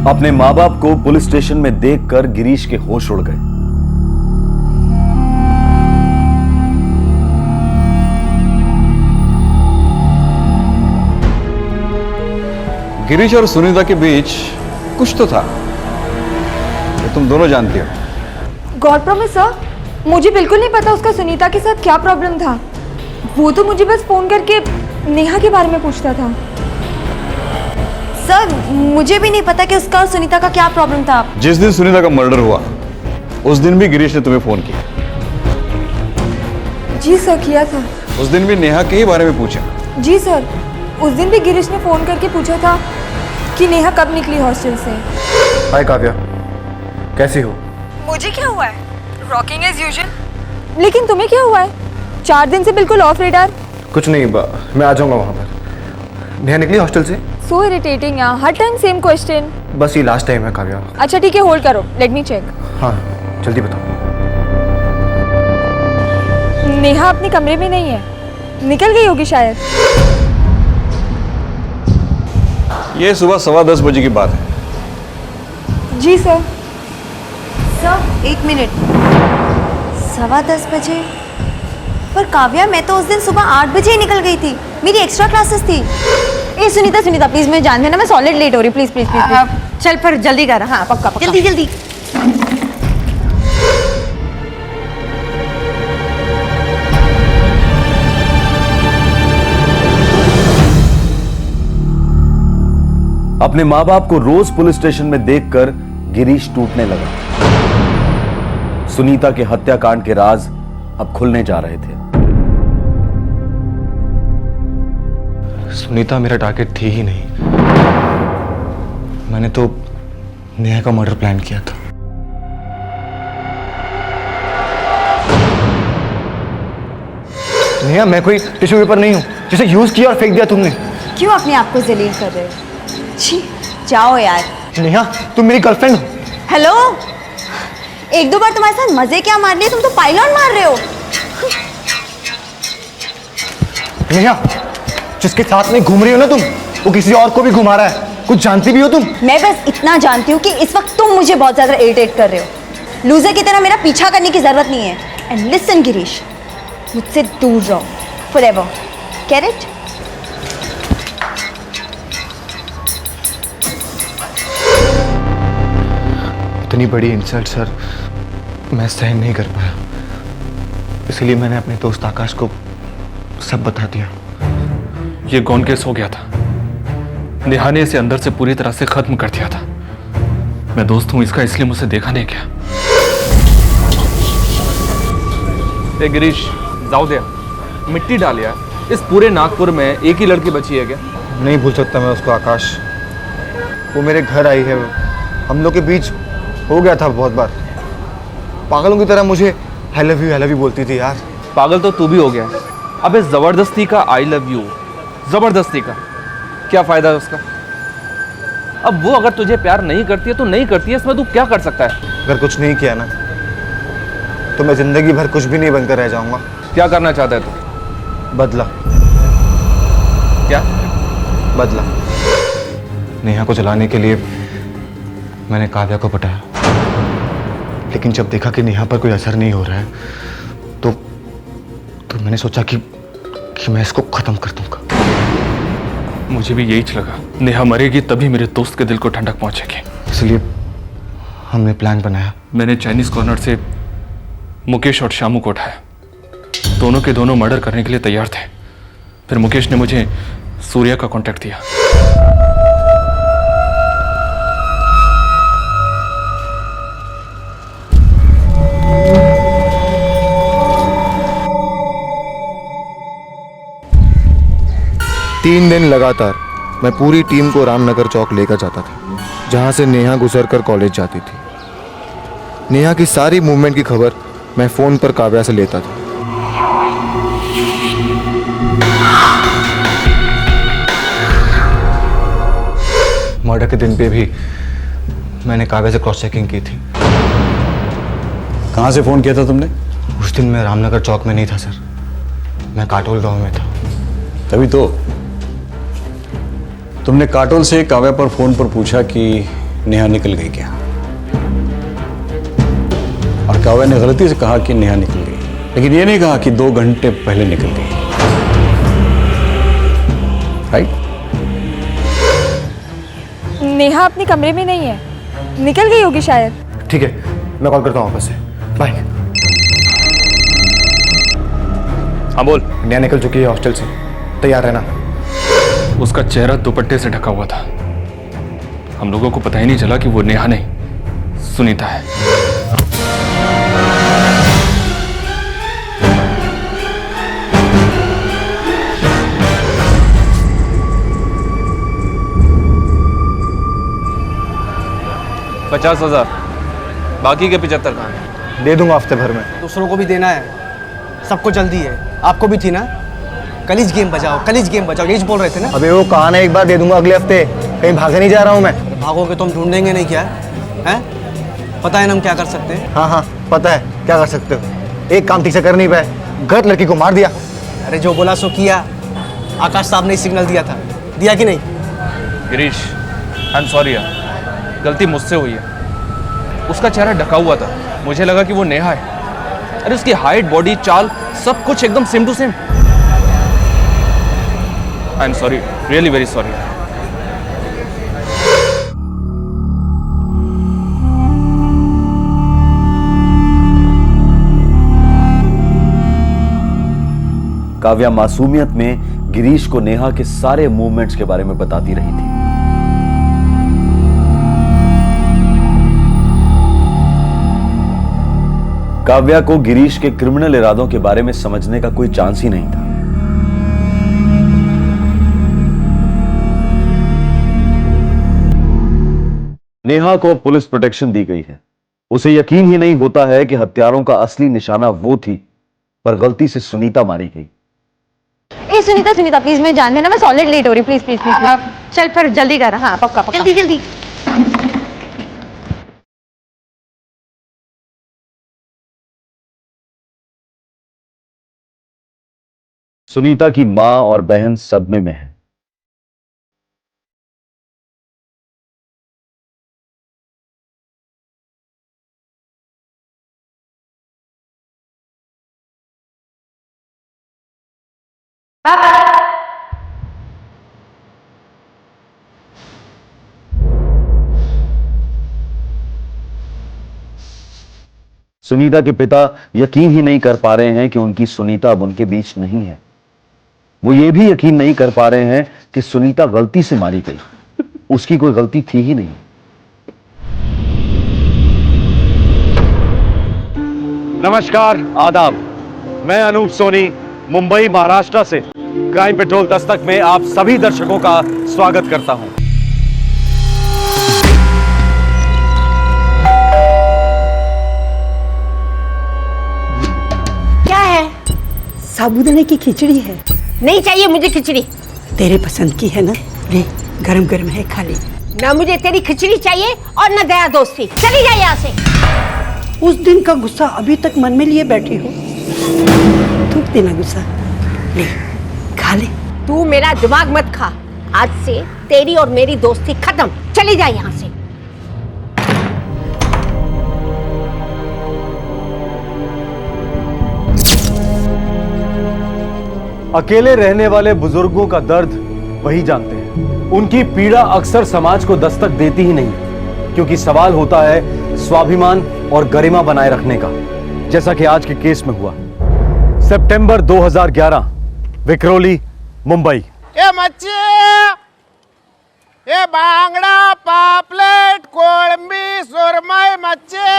अपने मां बाप को पुलिस स्टेशन में देखकर गिरीश के होश उड़ गए।
गिरीश और सुनीता के बीच कुछ तो था, ये तुम दोनों जानती हो।
गॉड प्रॉमिस सर, मुझे बिल्कुल नहीं पता उसका सुनीता के साथ क्या प्रॉब्लम था। वो तो मुझे बस फोन करके नेहा के बारे में पूछता था।
सर मुझे भी नहीं पता कि उसका और सुनीता का क्या प्रॉब्लम था।
जिस दिन सुनीता का मर्डर हुआ उस दिन भी गिरीश ने तुम्हें फोन किया?
जी सर किया था।
उस दिन भी नेहा के ही बारे में पूछा?
जी सर, उस दिन भी गिरीश ने फोन करके पूछा था कि नेहा कब निकली हॉस्टल से।
हाय काव्या, कैसी हो?
मुझे क्या हुआ है? Rocking as usual. लेकिन तुम्हें क्या हुआ है? 4 दिन से बिल्कुल ऑफ रेडार।
कुछ नहीं, मैं आ जाऊंगा वहां पर। नेहा निकली हॉस्टल से?
सो इरिटेटिंग यार, हर टाइम सेम क्वेश्चन।
बस ये लास्ट टाइम है काव्या।
अच्छा ठीक है, होल्ड करो, लेट मी चेक।
हाँ जल्दी बताओ।
नेहा अपने कमरे में नहीं है, निकल गई होगी शायद।
ये सुबह 10:15 बजे की बात है।
जी सर।
सर 1 मिनट, 10:15 बजे? पर काव्या मैं तो उस दिन सुबह 8 बजे ही निकल गई थी, मेरी एक्स्ट्रा क्लासेस थी। ए सुनीता सुनीता प्लीज मुझे जान देना, मैं सॉलिड लेट हो रही, प्लीज प्लीज प्लीज।
चल पर जल्दी कर। हाँ पक्का पक्का।
जल्दी जल्दी।
अपने मां बाप को रोज पुलिस स्टेशन में देखकर गिरीश टूटने लगा। सुनीता के हत्याकांड के राज अब खुलने जा रहे थे।
सुनीता मेरा टारगेट थी ही नहीं, मैंने तो नेहा का मर्डर प्लान किया था। नेहा मैं कोई टिश्यू पेपर नहीं हूं जिसे यूज किया और फेंक दिया तुमने।
क्यों अपने आप को जलील कर रहे हो? छी जाओ यार।
नेहा तुम मेरी गर्लफ्रेंड हो।
हेलो एक दो बार तुम्हारे साथ मजे क्या मार लिए, तुम तो पाइलॉट मार रहे हो।
नेहा, जिसके साथ में घूम रही हो ना तुम, वो किसी और को भी घुमा रहा है। कुछ जानती भी हो तुम?
मैं बस इतना जानती हूँ कि इस वक्त तुम मुझे बहुत ज्यादा इरिटेट कर रहे हो। लूजर की तरह मेरा पीछा करने की जरूरत नहीं है। एंड लिसन गिरीश, मुझसे दूर रहो फॉरएवर। Get it?
इतनी बड़ी इंसल्ट सर मैं सहन नहीं कर पाया, इसलिए मैंने अपने दोस्त आकाश को सब बता दिया।
ये गौन केस हो गया था। नेहा ने इसे अंदर से पूरी तरह से खत्म कर दिया था। मैं दोस्त हूं इसका, इसलिए मुझसे देखा नहीं गया। ए गिरीश, जाओ दे, मिट्टी डाल यार। इस पूरे नागपुर में एक ही लड़की बची है क्या?
नहीं भूल सकता मैं उसको आकाश। वो मेरे घर आई है, हम लोग के बीच हो गया था बहुत बार। पागलों की तरह मुझे आई लव यू बोलती थी यार।
पागल तो तू भी हो गया। अबे जबरदस्ती का आई लव यू, जबरदस्ती का क्या फायदा है उसका? अब वो अगर तुझे प्यार नहीं करती है तो नहीं करती है, इसमें तू क्या कर सकता है?
अगर कुछ नहीं किया ना तो मैं जिंदगी भर कुछ भी नहीं बनकर रह जाऊंगा।
क्या करना चाहता है तू?
बदला।
क्या
बदला? नेहा को जलाने के लिए मैंने काव्या को पटाया, लेकिन जब देखा कि नेहा पर कोई असर नहीं हो रहा है तो मैंने सोचा कि मैं इसको खत्म कर दूंगा।
मुझे भी यही लगा, नेहा मरेगी तभी मेरे दोस्त के दिल को ठंडक पहुंचेगी।
इसलिए हमने प्लान बनाया।
मैंने चाइनीज कॉर्नर से मुकेश और शामू को उठाया। दोनों के दोनों मर्डर करने के लिए तैयार थे। फिर मुकेश ने मुझे सूर्या का कांटेक्ट दिया।
तीन दिन लगातार मैं पूरी टीम को रामनगर चौक लेकर जाता था, जहां से नेहा गुजरकर कॉलेज जाती थी। नेहा की सारी मूवमेंट की खबर मैं फोन पर काव्या से लेता था। मर्डर के दिन पे भी मैंने काव्या से क्रॉस चेकिंग की थी।
कहाँ से फोन किया था तुमने?
उस दिन मैं रामनगर चौक में नहीं था सर, मैं काटोल गांव में था।
तभी तो तुमने काटोल से काव्या पर फोन पर पूछा कि नेहा निकल गई क्या, और काव्या ने गलती से कहा कि नेहा निकल गई, लेकिन ये नहीं कहा कि 2 घंटे पहले निकल गई। राइट?
नेहा अपने कमरे में नहीं है, निकल गई होगी शायद।
ठीक है, मैं कॉल करता हूँ वापस से। बाय।
हाँ बोल।
नेहा निकल चुकी है हॉस्टल से, तैयार रहना।
उसका चेहरा दुपट्टे से ढका हुआ था। हम लोगों को पता ही नहीं चला कि वो नेहा नहीं, सुनीता है। $50,000, बाकी के 75 कहाँ हैं?
दे दूंगा हफ्ते भर में।
दूसरों को भी देना है, सबको जल्दी है। आपको भी थी ना? कलीज गेम बजाओ, कलीज गेम बजाओ, यही बोल रहे थे ना?
अबे वो कहा ना, एक बार दे दूंगा अगले हफ्ते। कहीं भागने नहीं जा रहा हूँ मैं।
भागोगे तो हम ढूंढेंगे नहीं क्या है? पता है ना हम क्या कर सकते हैं?
हाँ पता है क्या कर सकते हो। एक काम ठीक से कर नहीं पाए, गलत लड़की को मार दिया।
अरे जो बोला सो किया। आकाश साहब ने सिग्नल दिया था, दिया कि नहीं?
गिरीश, आई एम सॉरी यार, गलती मुझसे हुई है। उसका चेहरा ढका हुआ था, मुझे लगा कि वो नेहा है। अरे उसकी हाइट, बॉडी, चाल, सब कुछ एकदम same to same. I am sorry, really very sorry.
Kavya मासूमियत में गिरीश को नेहा के सारे मूवमेंट्स के बारे में बताती रही थी। काव्या को गिरीश के क्रिमिनल इरादों के बारे में समझने का कोई चांस ही नहीं था। नेहा को पुलिस प्रोटेक्शन दी गई है। उसे यकीन ही नहीं होता है कि हत्यारों का असली निशाना वो थी, पर गलती से सुनीता मारी गई।
ए सुनीता प्लीज मैं जान लेना, मैं सॉलिड लेट हो रही, प्लीज प्लीज प्लीज। चल फिर जल्दी कर। हाँ पक्का पक्का, जल्दी जल्दी।
सुनीता की मां और बहन सदमे में है। सुनीता के पिता यकीन ही नहीं कर पा रहे हैं कि उनकी सुनीता अब उनके बीच नहीं है। वो ये भी यकीन नहीं कर पा रहे हैं कि सुनीता गलती से मारी गई, उसकी कोई गलती थी ही नहीं। नमस्कार, आदाब। मैं अनूप सोनी मुंबई महाराष्ट्र से क्राइम पेट्रोल दस्तक में आप सभी दर्शकों का स्वागत करता हूं।
क्या है? साबूदाने की खिचड़ी है।
नहीं चाहिए मुझे खिचड़ी।
तेरे पसंद की है ना, ले गरम गरम है, खा ले।
ना मुझे तेरी खिचड़ी चाहिए और ना दया दोस्ती। चली जा यहाँ से।
उस दिन का गुस्सा अभी तक मन में लिए बैठी हो। थूक देना गुस्सा, ले खा ले।
तू मेरा दिमाग मत खा। आज से तेरी और मेरी दोस्ती खत्म। चली जा यहाँ से।
अकेले रहने वाले बुजुर्गों का दर्द वही जानते हैं। उनकी पीड़ा अक्सर समाज को दस्तक देती ही नहीं, क्योंकि सवाल होता है स्वाभिमान और गरिमा बनाए रखने का, जैसा कि आज के केस में हुआ। सितंबर 2011, विक्रोली, मुंबई।
ए मच्छी, ए बांगड़ा, पापलेट, कोळंबी, सुरमई मच्छी।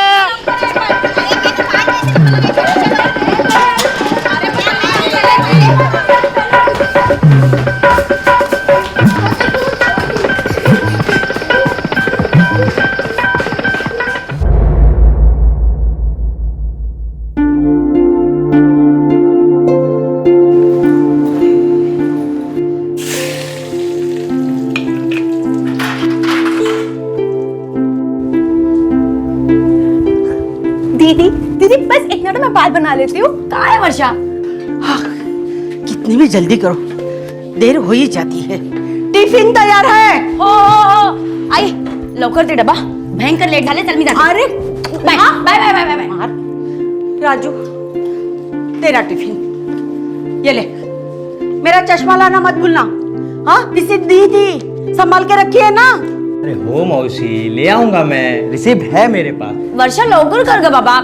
दीदी दीदी बस एक मिनट में बाल बना लेती हूँ। कहाँ है वर्षा? हाँ, कितनी भी जल्दी करो, देर हो ही जाती है। टिफिन तैयार है।
हो आई लवकर दे डब्बा, भयंकर लेट झाले। चल मी जाते।
अरे
bye bye bye bye bye.
Raju, तेरा टिफिन ये ले। मेरा चश्मा लाना मत भूलना। हाँ, इसे दीदी संभाल के रखी है ना।
अरे हो मौसी, ले आऊंगा मैं, रिसीप्ट है मेरे पास।
वर्षा लवकर कर ग बाबा,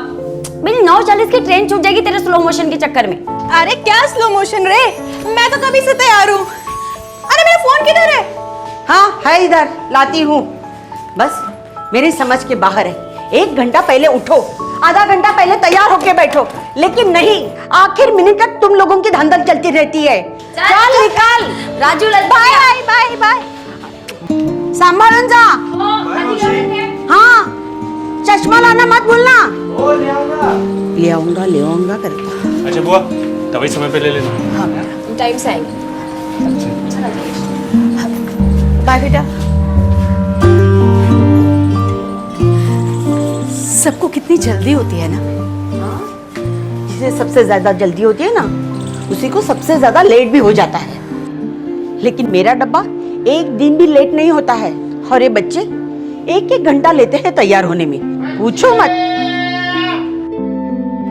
मेरी 9:40 की ट्रेन छूट जाएगी तेरे स्लो मोशन के चक्कर में।
अरे क्या स्लो मोशन रे, मैं तो कभी से तैयार हूँ। अरे मेरा फोन किधर है?
हाँ है इधर, लाती हूँ। बस मेरी समझ के बाहर है। 1 घंटा पहले उठो, आधा घंटा पहले तैयार होके बैठो, लेकिन नहीं, आखिर मिनट तक तुम लोगों की धंधल चलती रहती है। चल निकाल।
Raju
bye bye bye bye. संभालन जा। हाँ, चश्मा लाना मत भूलना। ले आऊंगा करता।
अच्छा बुआ, दवाई समय पे ले लेना।
हाँ,
टाइम से आएंगे।
बाय बेटा। सबको कितनी जल्दी होती है ना। जिसे सबसे ज्यादा जल्दी होती है ना, उसी को सबसे ज्यादा लेट भी हो जाता है। लेकिन मेरा डब्बा 1 दिन भी लेट नहीं होता है, और ये बच्चे 1-1 घंटा लेते हैं तैयार होने में। पूछो मत।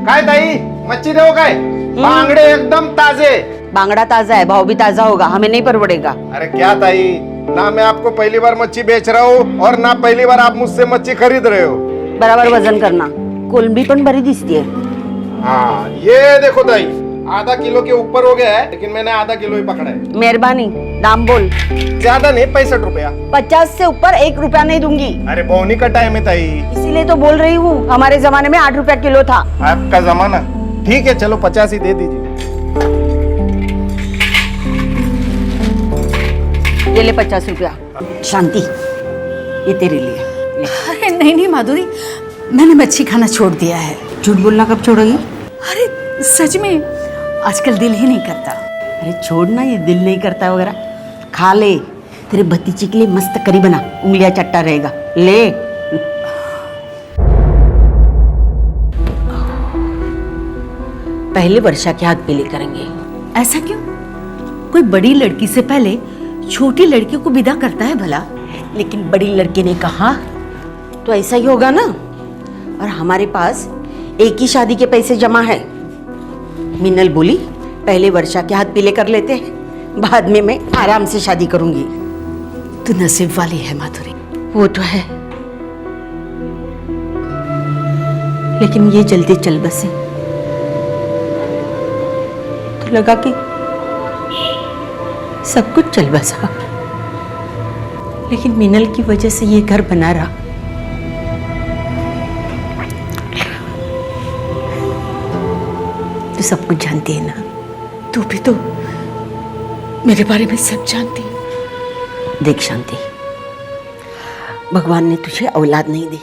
काय ताई, मच्छी देव काय? बांगड़े एकदम ताजे।
बांगड़ा ताजा है, भाव भी ताजा होगा, हमें नहीं परवड़ेगा।
अरे क्या ताई, ना मैं आपको पहली बार मच्छी बेच रहा हूँ और ना पहली बार आप मुझसे मच्छी खरीद रहे हो।
बराबर वजन करना। कोलंबी पण बरी दिसती है।
हाँ, ये देखो ताई, आधा किलो के ऊपर हो गया है, लेकिन मैंने आधा किलो ही पकड़ा है।
मेहरबानी, दाम बोल।
ज्यादा नहीं, 65 रुपया।
50 से ऊपर 1 रुपया नहीं दूंगी।
अरे बोनी का टाइम है ताई,
इसीलिए तो बोल रही हूँ। हमारे जमाने में 8 रुपया किलो था।
आपका जमाना। ठीक है, चलो 50 ही दे दीजिए।
ये ले 50 रुपया। शांति, ये तेरे लिए।
अरे नहीं माधुरी,
मैंने मच्छी खाना छोड़ दिया है। झूठ बोलना कब छोड़ोगी?
अरे सच में आजकल दिल ही नहीं करता।
अरे छोड़ना, ये दिल नहीं करता वगैरह। खा ले, तेरे भतीजे के लिए मस्त करी बना, उंगलियां चट्टा रहेगा। ले। पहले वर्षा के हाथ पीले करेंगे।
ऐसा क्यों?
कोई बड़ी लड़की से पहले छोटी लड़की को विदा करता है भला? लेकिन बड़ी लड़की ने कहा तो ऐसा ही होगा ना। और हमारे पास एक ही शादी के पैसे जमा है। मिनल बोली पहले वर्षा के हाथ पीले कर लेते हैं, बाद में मैं आराम से शादी करूंगी। तू नसीब वाली है माधुरी। वो तो है, लेकिन ये जल्दी चल बसे तो लगा कि सब कुछ चल बसा, लेकिन मिनल की वजह से ये घर बना रहा। तू सब कुछ जानती है ना, तू भी तो मेरे बारे में सब जानती है। देख शांति, भगवान ने तुझे औलाद नहीं दी,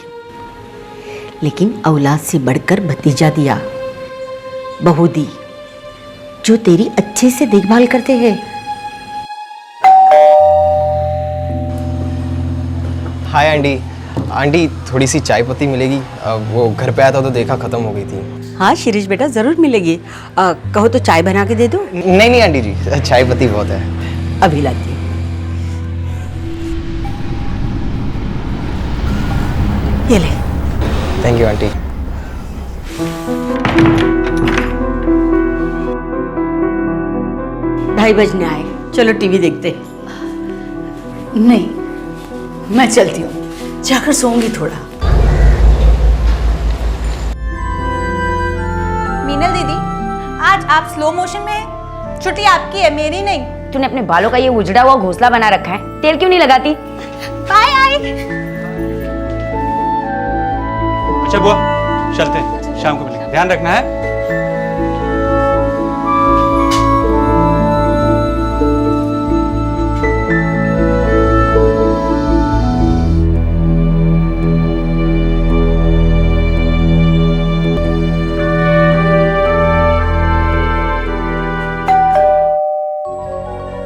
लेकिन औलाद से बढ़कर भतीजा दिया, बहू दी, जो तेरी अच्छे से देखभाल करते हैं।
Hi aunty. आंटी थोड़ी सी चाय पत्ती मिलेगी? वो घर पे आया था तो देखा खत्म हो गई थी।
हाँ शिरीष बेटा, जरूर मिलेगी। कहो तो चाय बना के दे दो।
नहीं आंटी जी, चाय पत्ती बहुत है।
अभी लाती हूँ। ये ले।
Thank you aunty.
ढाई बजने आए, चलो टीवी देखते हैं। नहीं, मैं चलती हूँ, जाकर सोऊंगी थोड़ा।
मीनल दीदी, आज आप स्लो मोशन में हैं। छुट्टी आपकी है, मेरी नहीं।
तूने अपने बालों का ये उजड़ा हुआ घोंसला बना रखा है, तेल क्यों नहीं लगाती?
बाय आई।
अच्छा बुआ, चलते हैं, शाम को मिलेंगे, ध्यान रखना है।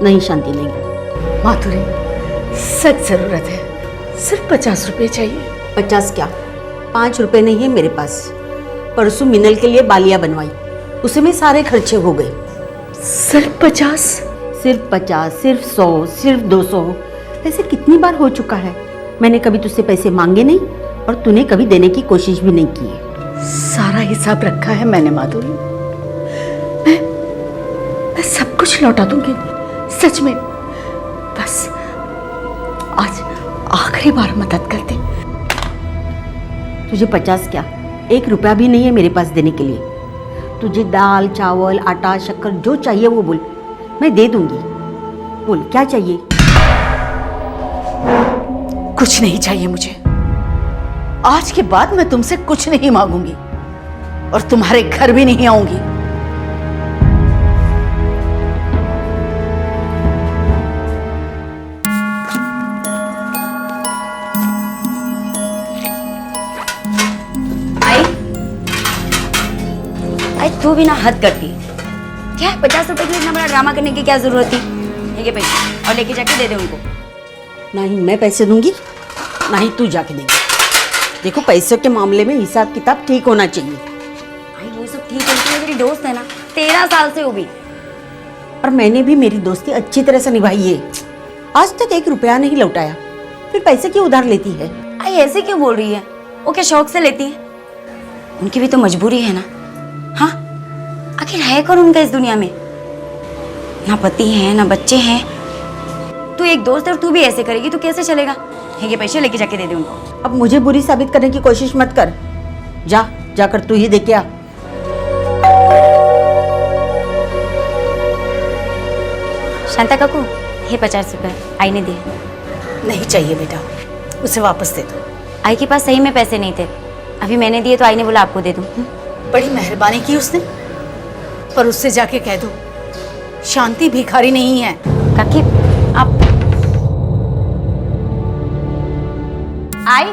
नहीं शांति, नहीं।
माधुरी, सच जरूरत है, सिर्फ 50 रुपए चाहिए।
50 क्या, 5 रुपए नहीं है मेरे पास। परसों मिनल के लिए बालियां बनवाई, उसमें सारे खर्चे हो गए।
सिर्फ 50?
सिर्फ 50, सिर्फ 100, सिर्फ 200, ऐसे कितनी बार हो चुका है। मैंने कभी तुझसे पैसे मांगे नहीं और तूने कभी देने की कोशिश भी नहीं की है।
सारा हिसाब रखा है मैंने माधुरी। मैं सब कुछ लौटा दूंगी, सच में। बस आज आखिरी बार मदद कर दे।
तुझे 50 क्या, 1 रुपया भी नहीं है मेरे पास देने के लिए। तुझे दाल, चावल, आटा, शक्कर जो चाहिए वो बोल, मैं दे दूंगी। बोल क्या चाहिए?
कुछ नहीं चाहिए मुझे। आज के बाद मैं तुमसे कुछ नहीं मांगूंगी और तुम्हारे घर भी नहीं आऊंगी।
तू भी ना हद करती है। क्या 50 रुपए के लिए इतना बड़ा ड्रामा करने की क्या जरूरत थी? ये पैसे और लेके जाके दे दे उनको।
ना ही मैं पैसे दूंगी, ना ही तू जाके देगी। देखो पैसों के मामले में हिसाब किताब ठीक होना चाहिए।
भाई वो सब ठीक है, मेरी दोस्त है ना, 13 साल से वो भी।
और मैंने भी मेरी दोस्ती अच्छी तरह से निभाई है। आज तक 1 रुपया नहीं लौटाया, फिर पैसे क्यों उधार लेती है?
आई ऐसे क्यों बोल रही है? वो क्या शौक से लेती है? उनकी भी तो मजबूरी है ना। हाँ, आखिर है कौन उनका इस दुनिया में? ना पति है ना बच्चे हैं। तू एक दोस्त है और तू भी ऐसे करेगी तो कैसे चलेगा? ये पैसे लेके जाके दे दे उनको।
अब मुझे बुरी साबित करने की कोशिश मत कर। जाकर तू ही देख के आ।
शांता काकू, ये 50 रुपए आई ने दिए।
नहीं चाहिए बेटा, उसे वापस दे दो।
आई के पास सही में पैसे नहीं थे, अभी मैंने दिए तो आई ने बोला आपको दे दूं।
बड़ी मेहरबानी की उसने, पर उससे जाके कह दो शांति भिखारी नहीं है।
काकी आप
आई,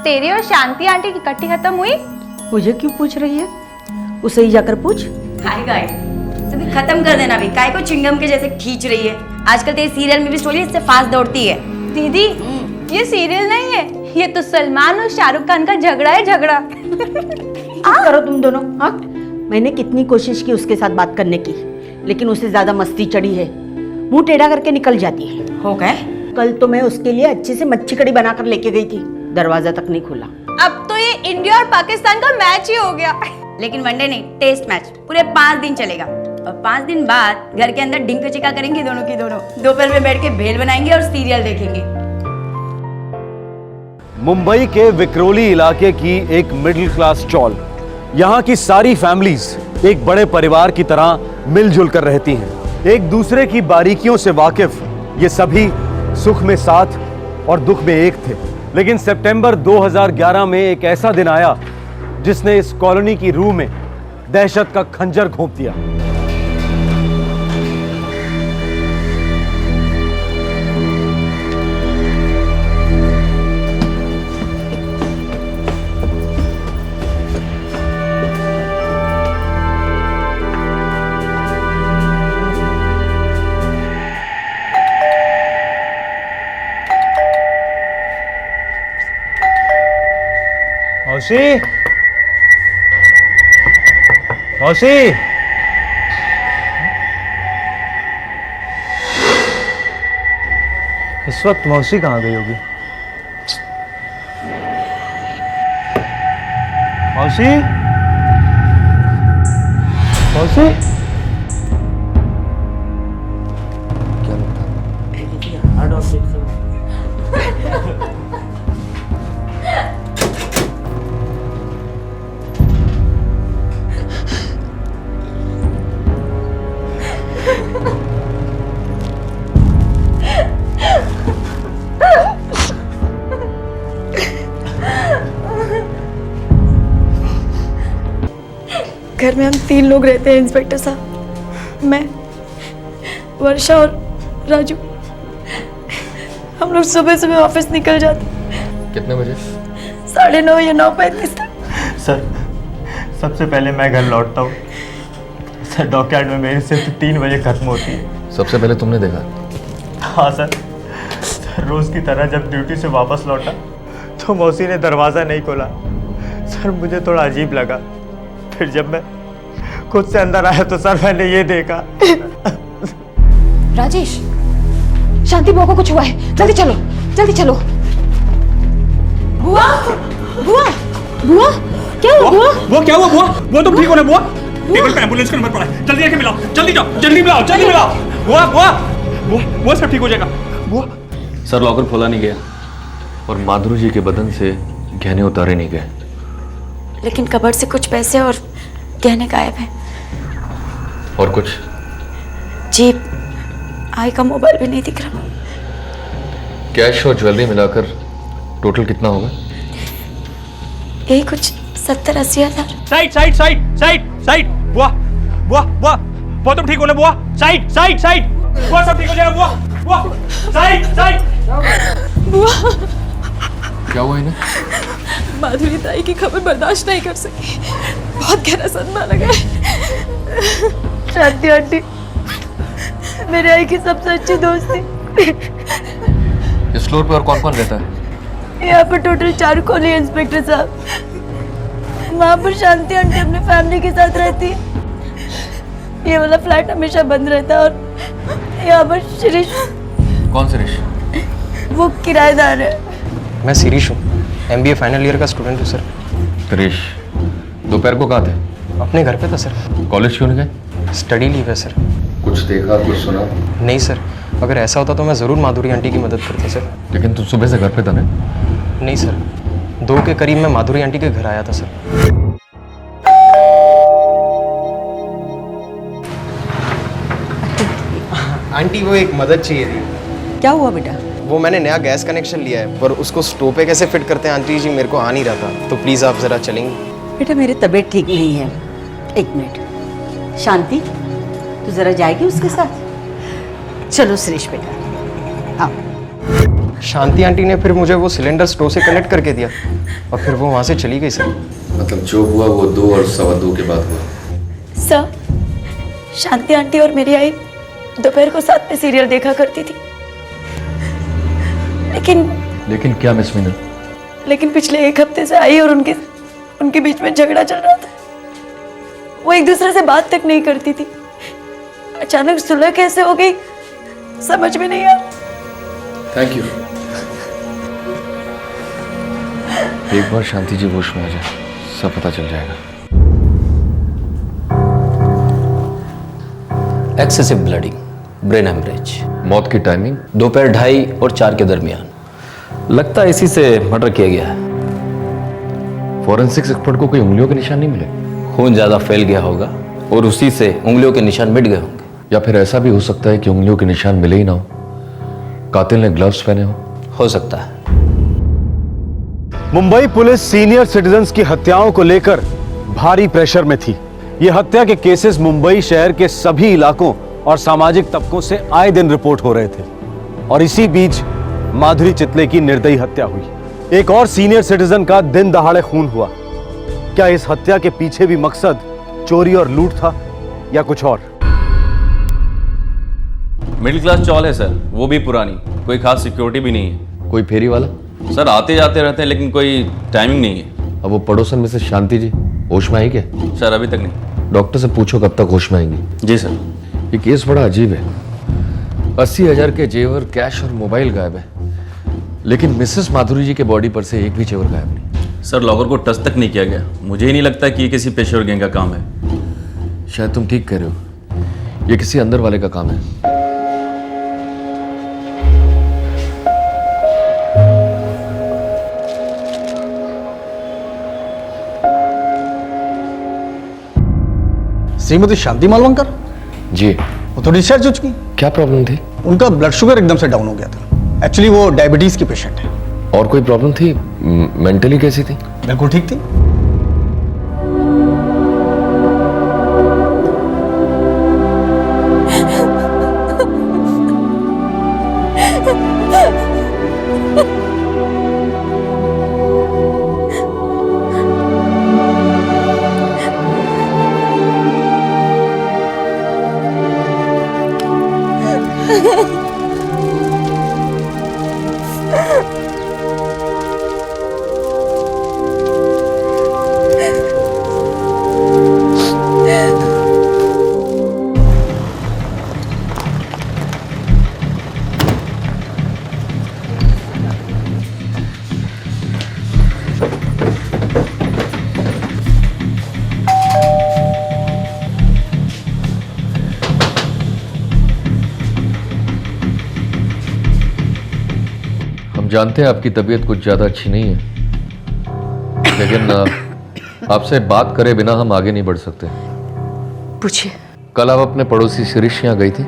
तेरी और शांति आंटी की इकट्ठी खत्म हुई?
मुझे क्यों पूछ रही है? उसे ही जाकर पूछ।
हाय गाय, तो खत्म कर देना भी, काय को चिंगम के जैसे खींच रही है। आजकल तेरी सीरियल में भी स्टोरी इससे फास्ट दौड़ती है।
दीदी, ये सीरियल नहीं है, ये तो सलमान और शाहरुख खान का झगड़ा है, झगड़ा।
करो तुम दोनों। हाँ, मैंने कितनी कोशिश की उसके साथ बात करने की, लेकिन उसे ज्यादा मस्ती चढ़ी है। मुंह टेढ़ा करके निकल जाती है।
हो गए?
कल तो मैं उसके लिए अच्छी से मच्छी कड़ी बनाकर लेके गई थी, दरवाजा तक नहीं खुला।
अब तो ये इंडिया और पाकिस्तान का मैच ही हो गया।
लेकिन वनडे नहीं, टेस्ट मैच पूरे 5 दिन चलेगा। और 5 दिन बाद घर के अंदर डिंक चिका करेंगे दोनों की दोनों। दोपहर में बैठ के भेल बनाएंगे और सीरियल देखेंगे।
मुंबई के विक्रोली इलाके की एक मिडिल क्लास चॉल। यहाँ की सारी फैमिलीज एक बड़े परिवार की तरह मिलजुल कर रहती हैं। एक दूसरे की बारीकियों से वाकिफ ये सभी सुख में साथ और दुख में एक थे। लेकिन सितंबर 2011 में एक ऐसा दिन आया जिसने इस कॉलोनी की रूह में दहशत का खंजर घोंप दिया।
मौसी, मौसी, इस वक्त मौसी कहाँ गई होगी? मौसी, मौसी,
घर में हम 3 लोग रहते हैं इंस्पेक्टर साहब, मैं, वर्षा और राजू। हम लोग सुबह सुबह ऑफिस निकल जाते।
कितने बजे?
9:30 या 9:35 तक।
सर, सबसे पहले मैं घर लौटता हूँ। सर, डॉकयार्ड में मेरी सिर्फ 3 बजे खत्म होती है।
सबसे पहले तुमने देखा?
हाँ सर, रोज की तरह जब ड्यूटी से वापस लौटा तो मौसी ने दरवाज़ा नहीं खोला। सर, मुझे थोड़ा अजीब लगा। फिर जब मैं खुद से अंदर आया तो सर मैंने ये देखा।
राजेश, शांति बुआ को कुछ हुआ है, जल्दी चलो, जल्दी चलो। बुआ, बुआ, बुआ, क्या हुआ बुआ?
वो क्या हुआ बुआ? वो तुम ठीक हो ना बुआ? टेबल पे एम्बुलेंस का नंबर पड़ा है, जल्दी आके मिलाओ, जल्दी जाओ, जल्दी मिलाओ, जल्दी मिलाओ। बुआ, बुआ, बुआ सब ठीक हो जाएगा। बुआ।
सर, लॉकर खोला नहीं गया और माधुरी जी के बदन से गहने उतारे नहीं गए।
लेकिन कबर्ड से कुछ पैसे और गहने गायब हैं।
और कुछ?
जेब, आई का मोबाइल भी नहीं दिख रहा।
कैश और ज्वेलरी मिलाकर टोटल कितना होगा?
यही कुछ 70-80 हज़ार।
Side side side side side. बुआ, बुआ, बुआ, बुआ तुम ठीक हो ना बुआ? Side side side. बुआ सब ठीक हो जाएगा बुआ, बुआ, साइड साइड।
बुआ,
क्या हुआ इन्हें?
माधुरी ताई की खबर बर्दाश्त नहीं कर सकी, बहुत गहरा सदमा लगा है। शांति आंटी मेरे आई की सबसे अच्छी दोस्त थी।
इस फ्लोर पे और कौन कौन रहता है?
यहाँ पर टोटल 4 कॉलोनी इंस्पेक्टर साहब। वहाँ पर शांति आंटी अपनी फैमिली के साथ रहती है। ये वाला फ्लैट हमेशा बंद रहता है। और यहाँ पर शिरीष।
कौन शिरीष?
वो किराएदार है।
मैं शिरीष हूँ, MBA फाइनल ईयर का स्टूडेंट हूँ सर।
शिरीष, दोपहर को कहाँ थे?
अपने घर पे था सर।
कॉलेज क्यों नहीं गए?
स्टडी लीव है सर।
कुछ देखा, कुछ सुना?
नहीं सर, अगर ऐसा होता तो मैं ज़रूर माधुरी आंटी की मदद करता सर।
लेकिन तुम सुबह से घर पे था ना?
नहीं सर, 2 के करीब मैं माधुरी आंटी के घर आया था सर। आंटी वो एक मदद चाहिए थी।
क्या हुआ बेटा?
वो मैंने नया गैस कनेक्शन लिया है, पर उसको स्टोव पे कैसे फिट करते हैं आंटी जी मेरे को आ नहीं रहा था, तो प्लीज़ आप ज़रा चलेंगे?
बेटा मेरी तबीयत ठीक नहीं है, 1 मिनट। शांति, तू जरा जाएगी उसके साथ? चलो सुरेश बेटा, आओ।
शांति आंटी ने फिर मुझे वो सिलेंडर स्टोव से कनेक्ट करके दिया और फिर वो वहाँ से चली गई सर।
मतलब जो हुआ वो 2 और 2:15 के बाद हुआ?
सर, शांति आंटी और मेरी आई दोपहर को साथ में सीरियल देखा करती थी।
लेकिन क्या मिस मीनल?
लेकिन पिछले 1 हफ्ते से आई और उनके बीच में झगड़ा चल रहा था। वो एक दूसरे से बात तक नहीं करती थी। अचानक सुलह कैसे हो गई
समझ में नहीं आ।
Thank you. एक बार शांति जी होश में आ जाए, सब पता चल जाएगा।
Excessive bleeding, brain haemorrhage.
मौत की टाइमिंग?
दोपहर 2:30 और 4 के दरमियान। लगता है इसी से मर्डर किया गया है।
फॉरेंसिक्स एक्सपर्ट को कोई उंगलियों के निशान नहीं मिले?
खून ज्यादा फैल गया होगा और उसी से उंगलियों के निशान मिट गए होंगे।
या फिर ऐसा भी हो सकता है कि उंगलियों के निशान मिले ही ना हो, कातिल ने ग्लव्स पहने हो
सकता है।
मुंबई पुलिस सीनियर सिटीजन्स की हत्याओं को लेकर भारी प्रेशर में थी। ये हत्या के केसेस मुंबई शहर के सभी इलाकों और सामाजिक तबकों से आए दिन रिपोर्ट हो रहे थे और इसी बीच माधुरी चितले की निर्दयी हत्या हुई। एक और सीनियर सिटीजन का दिन दहाड़े खून हुआ। क्या इस हत्या के पीछे भी मकसद चोरी और लूट था या कुछ और?
मिडिल क्लास चॉल है सर, वो भी पुरानी, कोई खास सिक्योरिटी भी नहीं है।
कोई फेरी वाला?
सर आते जाते रहते हैं लेकिन कोई टाइमिंग नहीं है।
अब वो पड़ोसन में से शांति जी होश में आई क्या?
सर अभी तक नहीं।
डॉक्टर से पूछो कब तक होश में आएंगी।
जी सर।
ये केस बड़ा अजीब है। 80,000 के जेवर, कैश और मोबाइल गायब है, लेकिन मिसेस माधुरी जी के बॉडी पर से एक भी जेवर गायब नहीं।
सर लॉकर को टच तक नहीं किया गया। मुझे ही नहीं लगता कि ये किसी पेशेवर गैंग का काम है।
शायद तुम ठीक कह रहे हो, ये किसी अंदर वाले का काम है।
श्रीमती शांति मालवंकर
जी।
वो तो डिस्चार्ज हो चुकी।
क्या प्रॉब्लम थी?
उनका ब्लड शुगर एकदम से डाउन हो गया था। एक्चुअली वो डायबिटीज की पेशेंट है।
और कोई प्रॉब्लम थी? मेंटली कैसी थी?
बिल्कुल ठीक थी।
हम जानते हैं आपकी तबीयत कुछ ज्यादा अच्छी नहीं है, लेकिन आपसे बात करे बिना हम आगे नहीं बढ़ सकते।
पूछिए।
कल आप अपने पड़ोसी शिरीष यहाँ गई थी?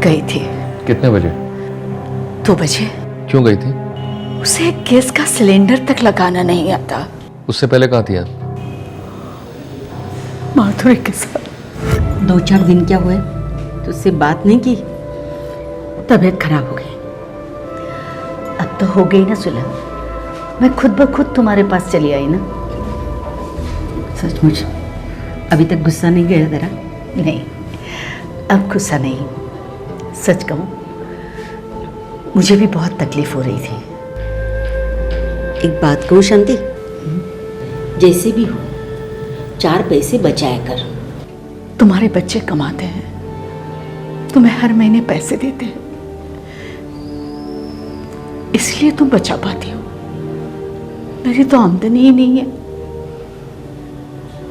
गई थी।
कितने बजे?
2 बजे।
क्यों गई थी?
उसे गैस का सिलेंडर तक लगाना नहीं आता।
उससे पहले कहाँ थी आप?
माधुरी के साथ।
2-4 दिन क्या हुए तो उससे बात नहीं की? तबीयत खराब हो गई। अब तो हो गई ना सुलह, मैं खुद ब खुद तुम्हारे पास चली आई ना। सचमुच अभी तक गुस्सा नहीं गया तेरा? नहीं, अब गुस्सा नहीं। सच कहूं, मुझे भी बहुत तकलीफ हो रही थी। एक बात कहूं शांति, जैसे भी हो 4 पैसे बचाया कर।
तुम्हारे बच्चे कमाते हैं, तुम्हें हर महीने पैसे देते हैं, इसलिए तुम बचा पाती हो। मेरी तो आमदनी ही नहीं है,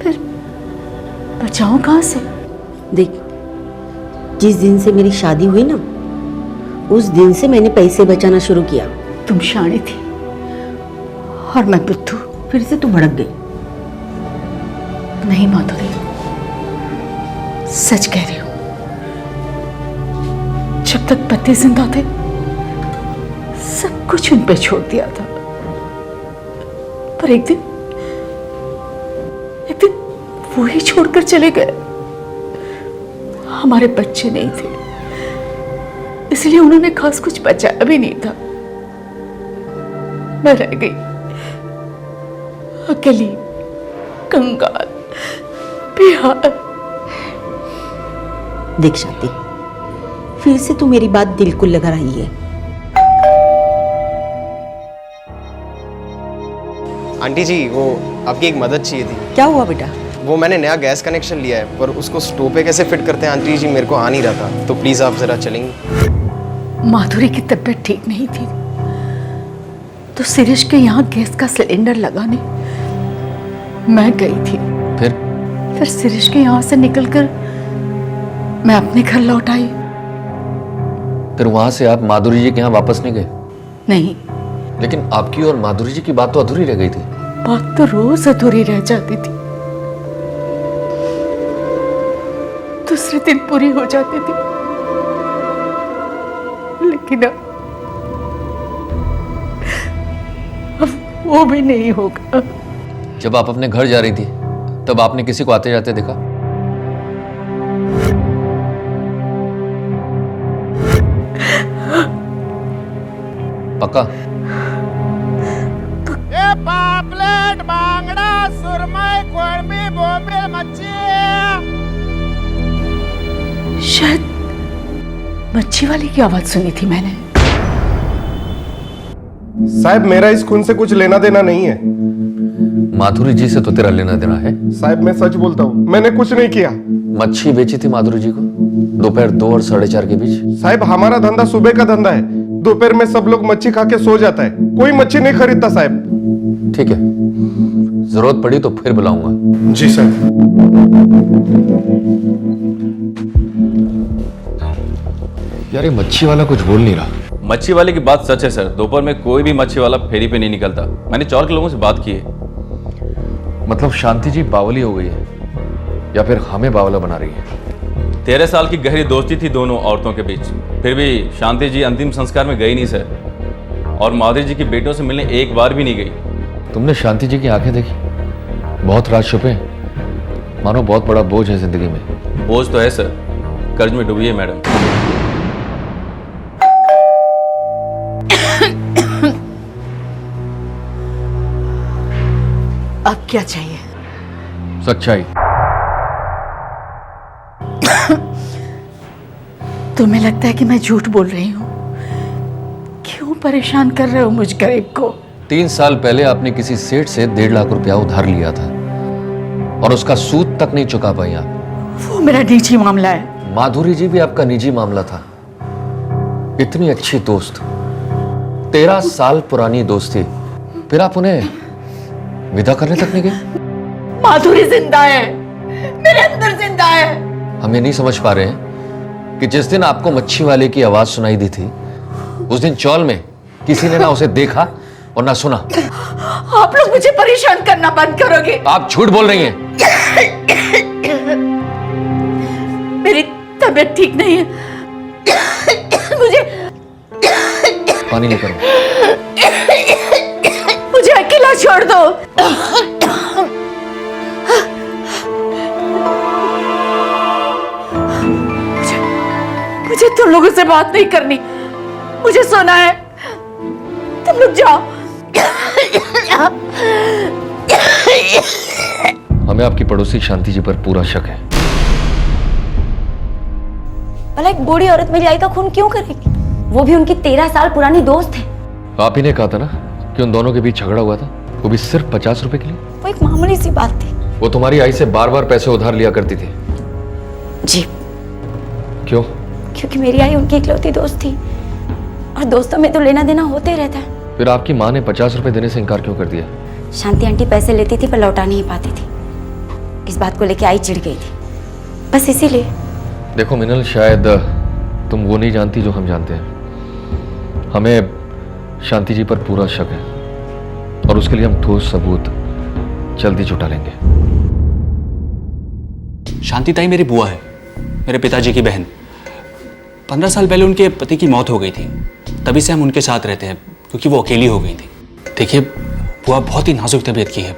फिर बचाऊं कहां से?
देख, जिस दिन से मेरी शादी हुई ना, उस दिन से मैंने पैसे बचाना शुरू किया।
तुम शाणी थी और मैं बुद्धू।
फिर से तू भड़क गई।
नहीं माधुरी, सच कह रही हूं। जब तक पति जिंदा थे सब कुछ उन पे छोड़ दिया था, पर एक दिन वो ही छोड़कर चले गए। हमारे बच्चे नहीं थे, इसलिए उन्होंने खास कुछ बचाया भी नहीं था। मैं रह गई अकेली, कंगाल, बेहाल।
देख शांति, फिर से तू मेरी बात दिल को लगा रही है।
आंटी जी, वो आपकी एक मदद चाहिए थी।
क्या हुआ बेटा?
वो मैंने नया गैस कनेक्शन लिया है, पर उसको स्टोव पे कैसे फिट करते हैं आंटी जी, मेरे को आ नहीं रहा था, तो प्लीज़ आप ज़रा चलेंगी?
माधुरी की तबीयत ठीक नहीं थी तो शिरीष के यहाँ गैस का सिलेंडर लगाने मैं गई थी।
फिर
शिरीष के यहाँ से निकलकर मैं अपने घर लौट आई।
फिर वहां से आप माधुरी जी के यहाँ वापस नहीं गए?
नहीं।
लेकिन आपकी और माधुरी जी की बात तो अधूरी रह गई थी।
बात तो रोज अधूरी रह जाती थी, दूसरे दिन पूरी हो जाती थी, लेकिन अब वो भी नहीं होगा।
जब आप अपने घर जा रही थी तब आपने किसी को आते जाते देखा? पक्का?
पापलेट, बांगड़ा, सुरमई, कोळंबी, बोंबील, मच्छी।
शायद मच्छी वाले की आवाज सुनी थी मैंने।
साहब मेरा इस खून से कुछ लेना देना नहीं है।
माधुरी जी से तो तेरा लेना देना है।
साहब मैं सच बोलता हूँ, मैंने कुछ नहीं किया।
मच्छी बेची थी माधुरी जी को दोपहर 2 और 4:30 के बीच?
साहब हमारा धंधा सुबह का धंधा है, दोपहर में सब लोग मच्छी खा के सो जाता है, कोई मच्छी नहीं खरीदता साहब।
ठीक है, जरूरत पड़ी तो फिर बुलाऊंगा।
जी सर।
यार ये मच्छी वाला कुछ बोल नहीं रहा।
मच्छी वाले की बात सच है सर, दोपहर में कोई भी मच्छी वाला फेरी पे नहीं निकलता। मैंने चौर के लोगों से बात की है।
मतलब शांति जी बावली हो गई है या फिर हमें बावला बना रही है?
13 साल की गहरी दोस्ती थी दोनों औरतों के बीच, फिर भी शांति जी अंतिम संस्कार में गई नहीं सर, और माधुरी जी की बेटों से मिलने एक बार भी नहीं गई।
तुमने शांति जी की आंखें देखी? बहुत राज छुपे, मानो बहुत बड़ा बोझ है जिंदगी में।
बोझ तो है सर, कर्ज में डूबी है मैडम।
अब क्या चाहिए?
सच्चाई।
तुम्हें लगता है कि मैं झूठ बोल रही हूँ? क्यों परेशान कर रहे हो मुझ गरीब को?
3 साल पहले आपने किसी सेठ से 1.5 लाख रुपया उधार लिया था और उसका सूद तक नहीं चुका पाई आप।
वो मेरा निजी मामला है।
माधुरी जी भी आपका निजी मामला था। इतनी अच्छी दोस्त, 13 साल पुरानी दोस्ती, फिर आप उन्हें विदा करने तक नहीं गए?
माधुरी जिंदा है, मेरे अंदर जिंदा है।
हम ये नहीं समझ पा रहे हैं कि जिस दिन आपको मच्छी वाले की आवाज सुनाई दी थी उस दिन चौल में किसी ने ना उसे देखा और ना सुना।
आप लोग मुझे परेशान करना बंद करोगे?
आप झूठ बोल रही हैं।
मेरी तबीयत ठीक नहीं है, मुझे
पानी नहीं करो।
मुझे अकेला छोड़ दो। मुझे तुम लोगों से बात नहीं करनी, मुझे सोना है। तुम लोग जाओ।
हमें आपकी पड़ोसी शांति जी पर पूरा शक है।
भला एक बूढ़ी औरत मेरी आई का खून क्यों करेगी? वो भी उनकी 13 साल पुरानी दोस्त है।
आप ही ने कहा था ना कि उन दोनों के बीच झगड़ा हुआ था, वो भी सिर्फ 50 रुपए के लिए।
वो एक मामूली सी बात थी।
वो तुम्हारी आई से बार-बार पैसे उधार लिया करती थी।
जी।
क्यों?
क्योंकि मेरी आई उनकी इकलौती दोस्त थी और दोस्तों में तो लेना देना होते ही रहता है।
फिर आपकी माँ ने 50 रुपए देने से इनकार क्यों कर दिया?
शांति आंटी पैसे लेती थी पर लौटा नहीं पाती थी, इस बात को लेके आई चिढ़ गई थी, बस इसीलिए।
देखो मिनल, शायद तुम वो नहीं जानती जो हम जानते हैं। हमें शांति जी पर पूरा शक है और उसके लिए हम ठोस सबूत जल्दी जुटा लेंगे।
शांति ताई मेरी बुआ है, मेरे पिताजी की बहन। 15 साल पहले उनके पति की मौत हो गई थी, तभी से हम उनके साथ रहते हैं क्योंकि वो अकेली हो गई थी। देखिए बुआ बहुत ही नाजुक तबीयत की है,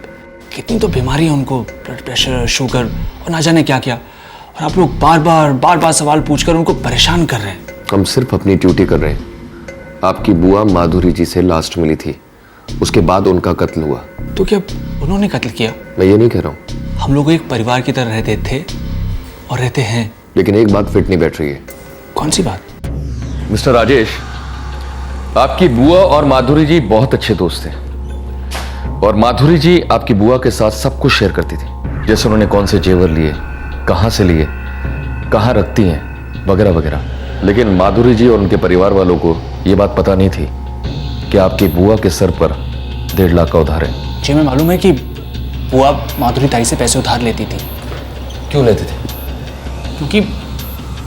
कितनी तो बीमारी है उनको, ब्लड प्रेशर, शुगर और ना जाने क्या क्या, और आप लोग बार बार सवाल पूछकर उनको परेशान कर रहे हैं।
हम सिर्फ अपनी ड्यूटी कर रहे हैं। आपकी बुआ माधुरी जी से लास्ट मिली थी, उसके बाद उनका कत्ल हुआ।
तो क्या उन्होंने कत्ल किया?
मैं ये नहीं कह रहा हूँ।
हम लोग एक परिवार की तरह रहते थे और रहते हैं।
लेकिन एक बात फिट नहीं बैठ रही है।
कौन सी बात?
मिस्टर राजेश, आपकी बुआ और माधुरी जी बहुत अच्छे दोस्त थे और माधुरी जी आपकी बुआ के साथ सब कुछ शेयर करती थी, जैसे उन्होंने कौन से जेवर लिए, कहाँ से लिए, कहाँ रखती हैं, वगैरह वगैरह। लेकिन माधुरी जी और उनके परिवार वालों को ये बात पता नहीं थी कि आपकी बुआ के सर पर 1.5 लाख का उधार है।
जी, हमें मालूम है कि बुआ माधुरी ताई से पैसे उधार लेती थी।
क्यों लेते थे?
क्योंकि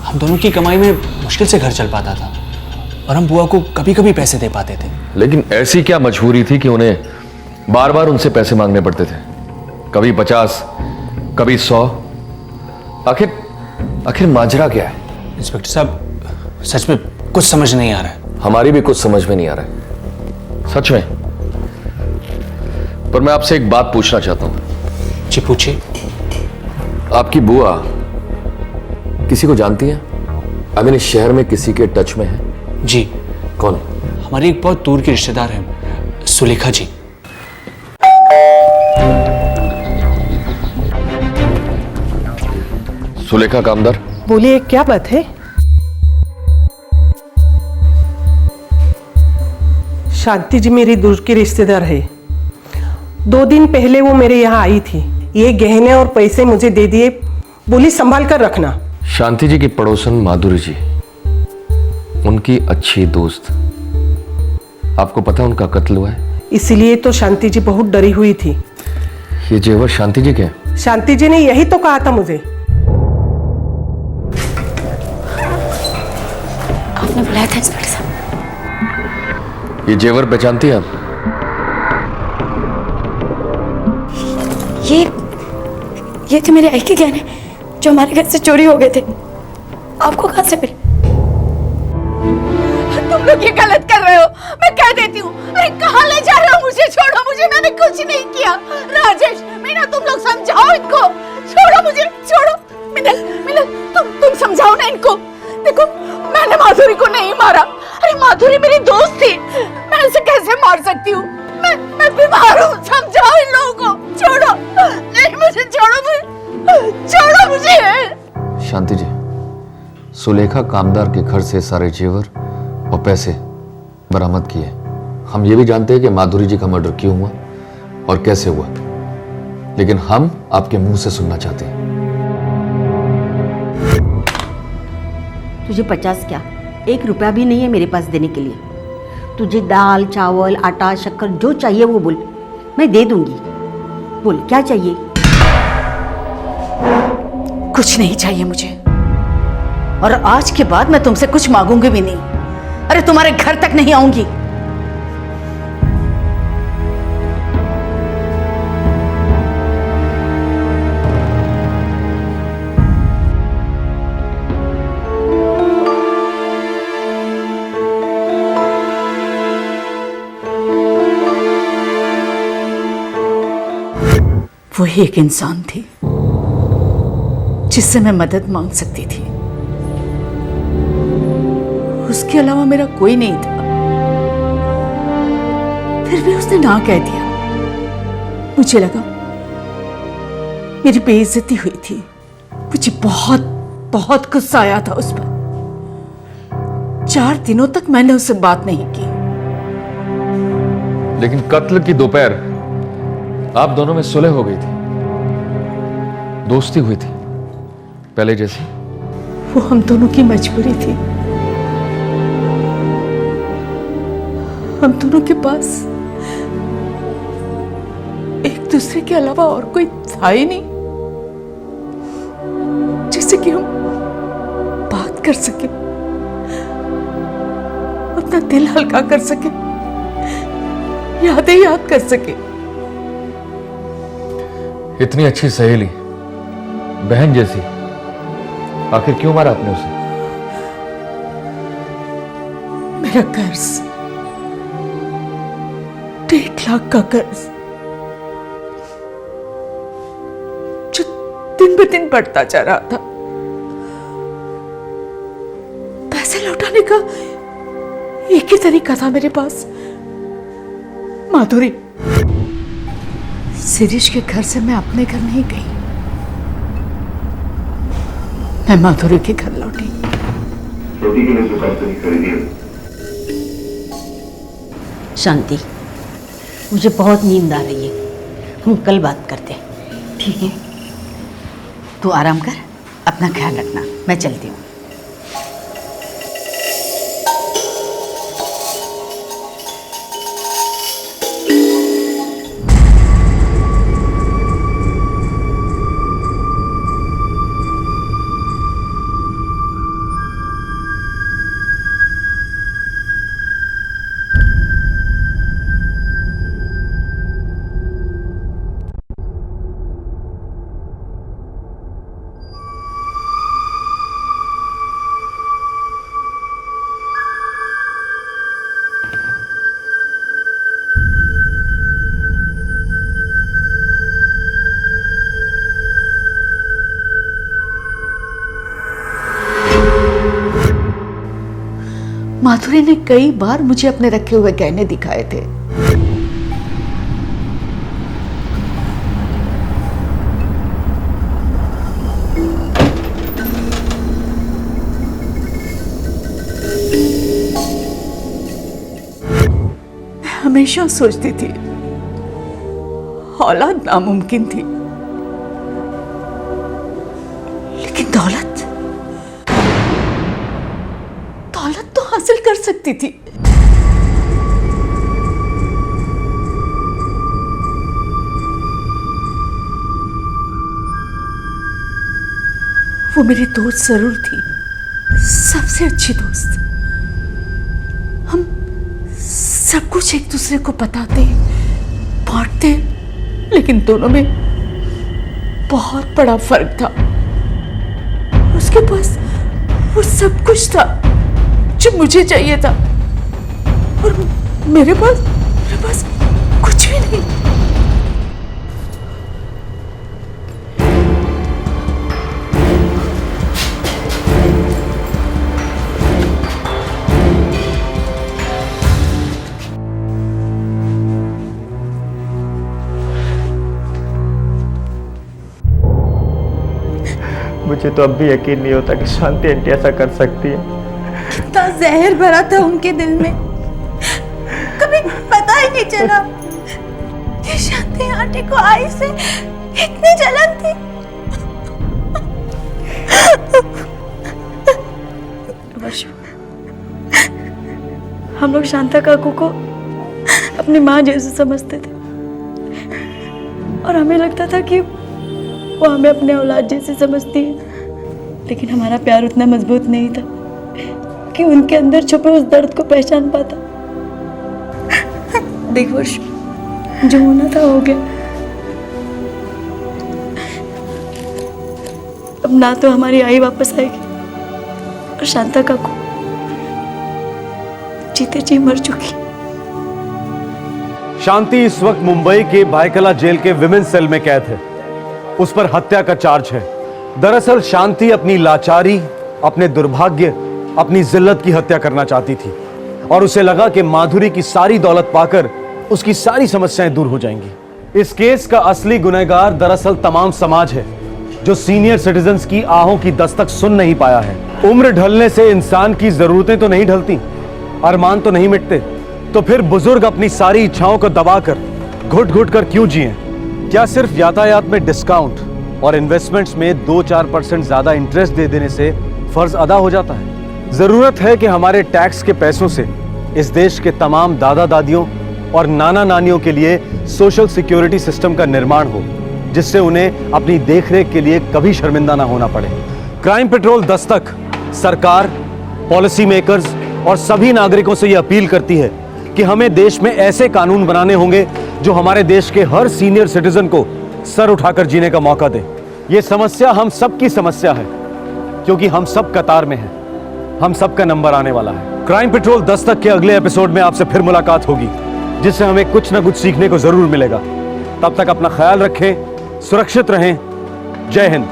हम दोनों की कमाई में मुश्किल से घर चल पाता था और हम बुआ को कभी कभी पैसे दे पाते थे।
लेकिन ऐसी क्या मजबूरी थी कि उन्हें बार बार उनसे पैसे मांगने पड़ते थे? कभी 50, कभी 100। आखिर माजरा क्या है?
इंस्पेक्टर साहब, सच में कुछ समझ नहीं आ रहा है।
हमारी भी कुछ समझ में नहीं आ रहा है, सच में। पर मैं आपसे एक बात पूछना चाहता हूं।
जी पूछिए।
आपकी बुआ किसी को जानती है? इस शहर में किसी के टच में है?
जी।
कौन?
हमारी एक बहुत दूर की रिश्तेदार है, सुलेखा जी।
सुलेखा कामदार?
बोलिए, क्या बात है? शांति जी मेरी दूर की रिश्तेदार है। 2 दिन पहले वो मेरे यहाँ आई थी। ये गहने और पैसे मुझे दे दिए, बोली संभाल कर रखना।
शांति जी की पड़ोसन माधुरी जी, उनकी अच्छी दोस्त, आपको पता उनका कत्ल हुआ है?
इसीलिए तो शांति जी बहुत डरी हुई थी।
ये जेवर शांति जी के?
शांति जी ने यही तो कहा था मुझे।
आपने बुलाया था इंस्पेक्टर साहब?
ये जेवर पहचानती हैं आप?
ये थे मेरे आई के गहने जो हमारे घर से चोरी हो गए थे। आपको कहां से मिले?
तुम लोग ये गलत कर रहे हो, मैं कह देती हूँ। अरे कहाँ ले जा रहे हो? मुझे छोड़ो, मुझे, मैंने कुछ नहीं किया। राजेश, मीना, तुम लोग समझाओ इनको। छोड़ो मुझे, छोड़ो। मिनल, तुम समझाओ ना इनको। देखो, मैंने माधुरी को नहीं मारा। अरे माधुरी मेरी दोस्त थी, मैं उसे कैसे मार सकती हूँ? मैं बीमार हूँ, समझाओ इन लोगों को। छोड़ो, नहीं मुझे छोड़ो मुझे।
शांति जी, सुलेखा कामदार के घर से सारे जेवर और पैसे बरामद किए। हम ये भी जानते हैं कि माधुरी जी का मर्डर क्यों हुआ और कैसे हुआ, लेकिन हम आपके मुंह से सुनना चाहते हैं।
तुझे 50 क्या, 1 रुपया भी नहीं है मेरे पास देने के लिए। तुझे दाल, चावल, आटा, शक्कर जो चाहिए वो बोल, मैं दे दूंगी। बोल क्या चाहिए?
कुछ नहीं चाहिए मुझे, और आज के बाद मैं तुमसे कुछ मांगूंगी भी नहीं। अरे तुम्हारे घर तक नहीं आऊंगी। वो एक इंसान थी जिससे मैं मदद मांग सकती थी, उसके अलावा मेरा कोई नहीं था। फिर भी उसने ना कह दिया। मुझे लगा मेरी बेइज्जती हुई थी। मुझे बहुत बहुत गुस्सा आया था उस पर। 4 दिनों तक मैंने उससे बात नहीं की।
लेकिन कत्ल की दोपहर आप दोनों में सुलह हो गई थी, दोस्ती हुई थी पहले जैसी।
वो हम दोनों की मजबूरी थी। हम दोनों के पास एक दूसरे के अलावा और कोई था ही नहीं जिससे कि हम बात कर सके, अपना दिल हल्का कर सके, यादें याद कर सके।
इतनी अच्छी सहेली, बहन जैसी, आखिर क्यों मारा आपने उसे?
मेरा कर्ज, 1.5 लाख का कर्ज, जो दिन ब दिन बढ़ता जा रहा था। पैसे लौटाने का एक ही तरीका था मेरे पास, माधुरी। शिरीष के घर से मैं अपने घर नहीं गई, मैं माधुरी के घर लौटी।
शांति, मुझे बहुत नींद आ रही है, हम कल बात करते हैं। ठीक है, तू आराम कर, अपना ख्याल रखना, मैं चलती हूँ।
माधुरी ने कई बार मुझे अपने रखे हुए गहने दिखाए थे। मैं हमेशा सोचती थी औलाद नामुमकिन थी, लेकिन दौलत तो हासिल कर सकती थी। वो मेरी दोस्त जरूर थी, सबसे अच्छी दोस्त। हम सब कुछ एक दूसरे को बताते बांटते, लेकिन दोनों में बहुत बड़ा फर्क था। उसके पास वो सब कुछ था जो मुझे चाहिए था, और मेरे पास कुछ भी नहीं।
मुझे तो अब भी यकीन नहीं होता कि शांति आंटी ऐसा कर सकती है।
कितना जहर भरा था उनके दिल में, कभी पता ही नहीं चला कि शांति आंटी को आई से इतनी जलन थी।
वर्षा, हम लोग शांता काकू को अपनी माँ जैसे समझते थे, और हमें लगता था कि वो हमें अपने औलाद जैसे समझती है, लेकिन हमारा प्यार उतना मजबूत नहीं था कि उनके अंदर छुपे उस दर्द को पहचान पाता। देख वर्ष, जो होना था हो गया। अब ना तो हमारी आई वापस आएगी, और शांता काकू जीते जी मर चुकी।
शांति इस वक्त मुंबई के भायखला जेल के विमेंस सेल में कैद है। उस पर हत्या का चार्ज है। दरअसल शांति अपनी लाचारी, अपने दुर्भाग्य, अपनी जिल्लत की हत्या करना चाहती थी, और उसे लगा कि माधुरी की सारी दौलत पाकर उसकी सारी समस्याएं दूर हो जाएंगी। इस केस का असली गुनहगार दरअसल तमाम समाज है, जो सीनियर सिटीजन्स की आहों की दस्तक सुन नहीं पाया है। उम्र ढलने से इंसान की जरूरतें तो नहीं ढलती, अरमान तो नहीं मिटते, तो फिर बुजुर्ग अपनी सारी इच्छाओं को दबाकर घुट घुट कर क्यों जिए? क्या सिर्फ यातायात में डिस्काउंट और इन्वेस्टमेंट्स में 2-4% ज्यादा इंटरेस्ट दे देने से फर्ज अदा हो जाता है? जरूरत है कि हमारे टैक्स के पैसों से इस देश के तमाम दादा दादियों और नाना नानियों के लिए सोशल सिक्योरिटी सिस्टम का निर्माण हो, जिससे उन्हें अपनी देखरेख के लिए कभी शर्मिंदा ना होना पड़े। क्राइम पेट्रोल दस्तक सरकार, पॉलिसी मेकर्स और सभी नागरिकों से यह अपील करती है कि हमें देश में ऐसे कानून बनाने होंगे जो हमारे देश के हर सीनियर सिटीजन को सर उठाकर जीने का मौका दे। यह समस्या हम सबकी समस्या है, क्योंकि हम सब कतार में हैं। हम सबका नंबर आने वाला है। क्राइम पेट्रोल दस्तक के अगले एपिसोड में आपसे फिर मुलाकात होगी, जिससे हमें कुछ ना कुछ सीखने को जरूर मिलेगा। तब तक अपना ख्याल रखें, सुरक्षित रहें। जय हिंद।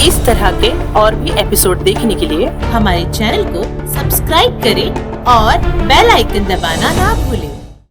इस तरह के और भी एपिसोड देखने के लिए हमारे चैनल को सब्सक्राइब करें और बेल आइकन दबाना ना भूलें।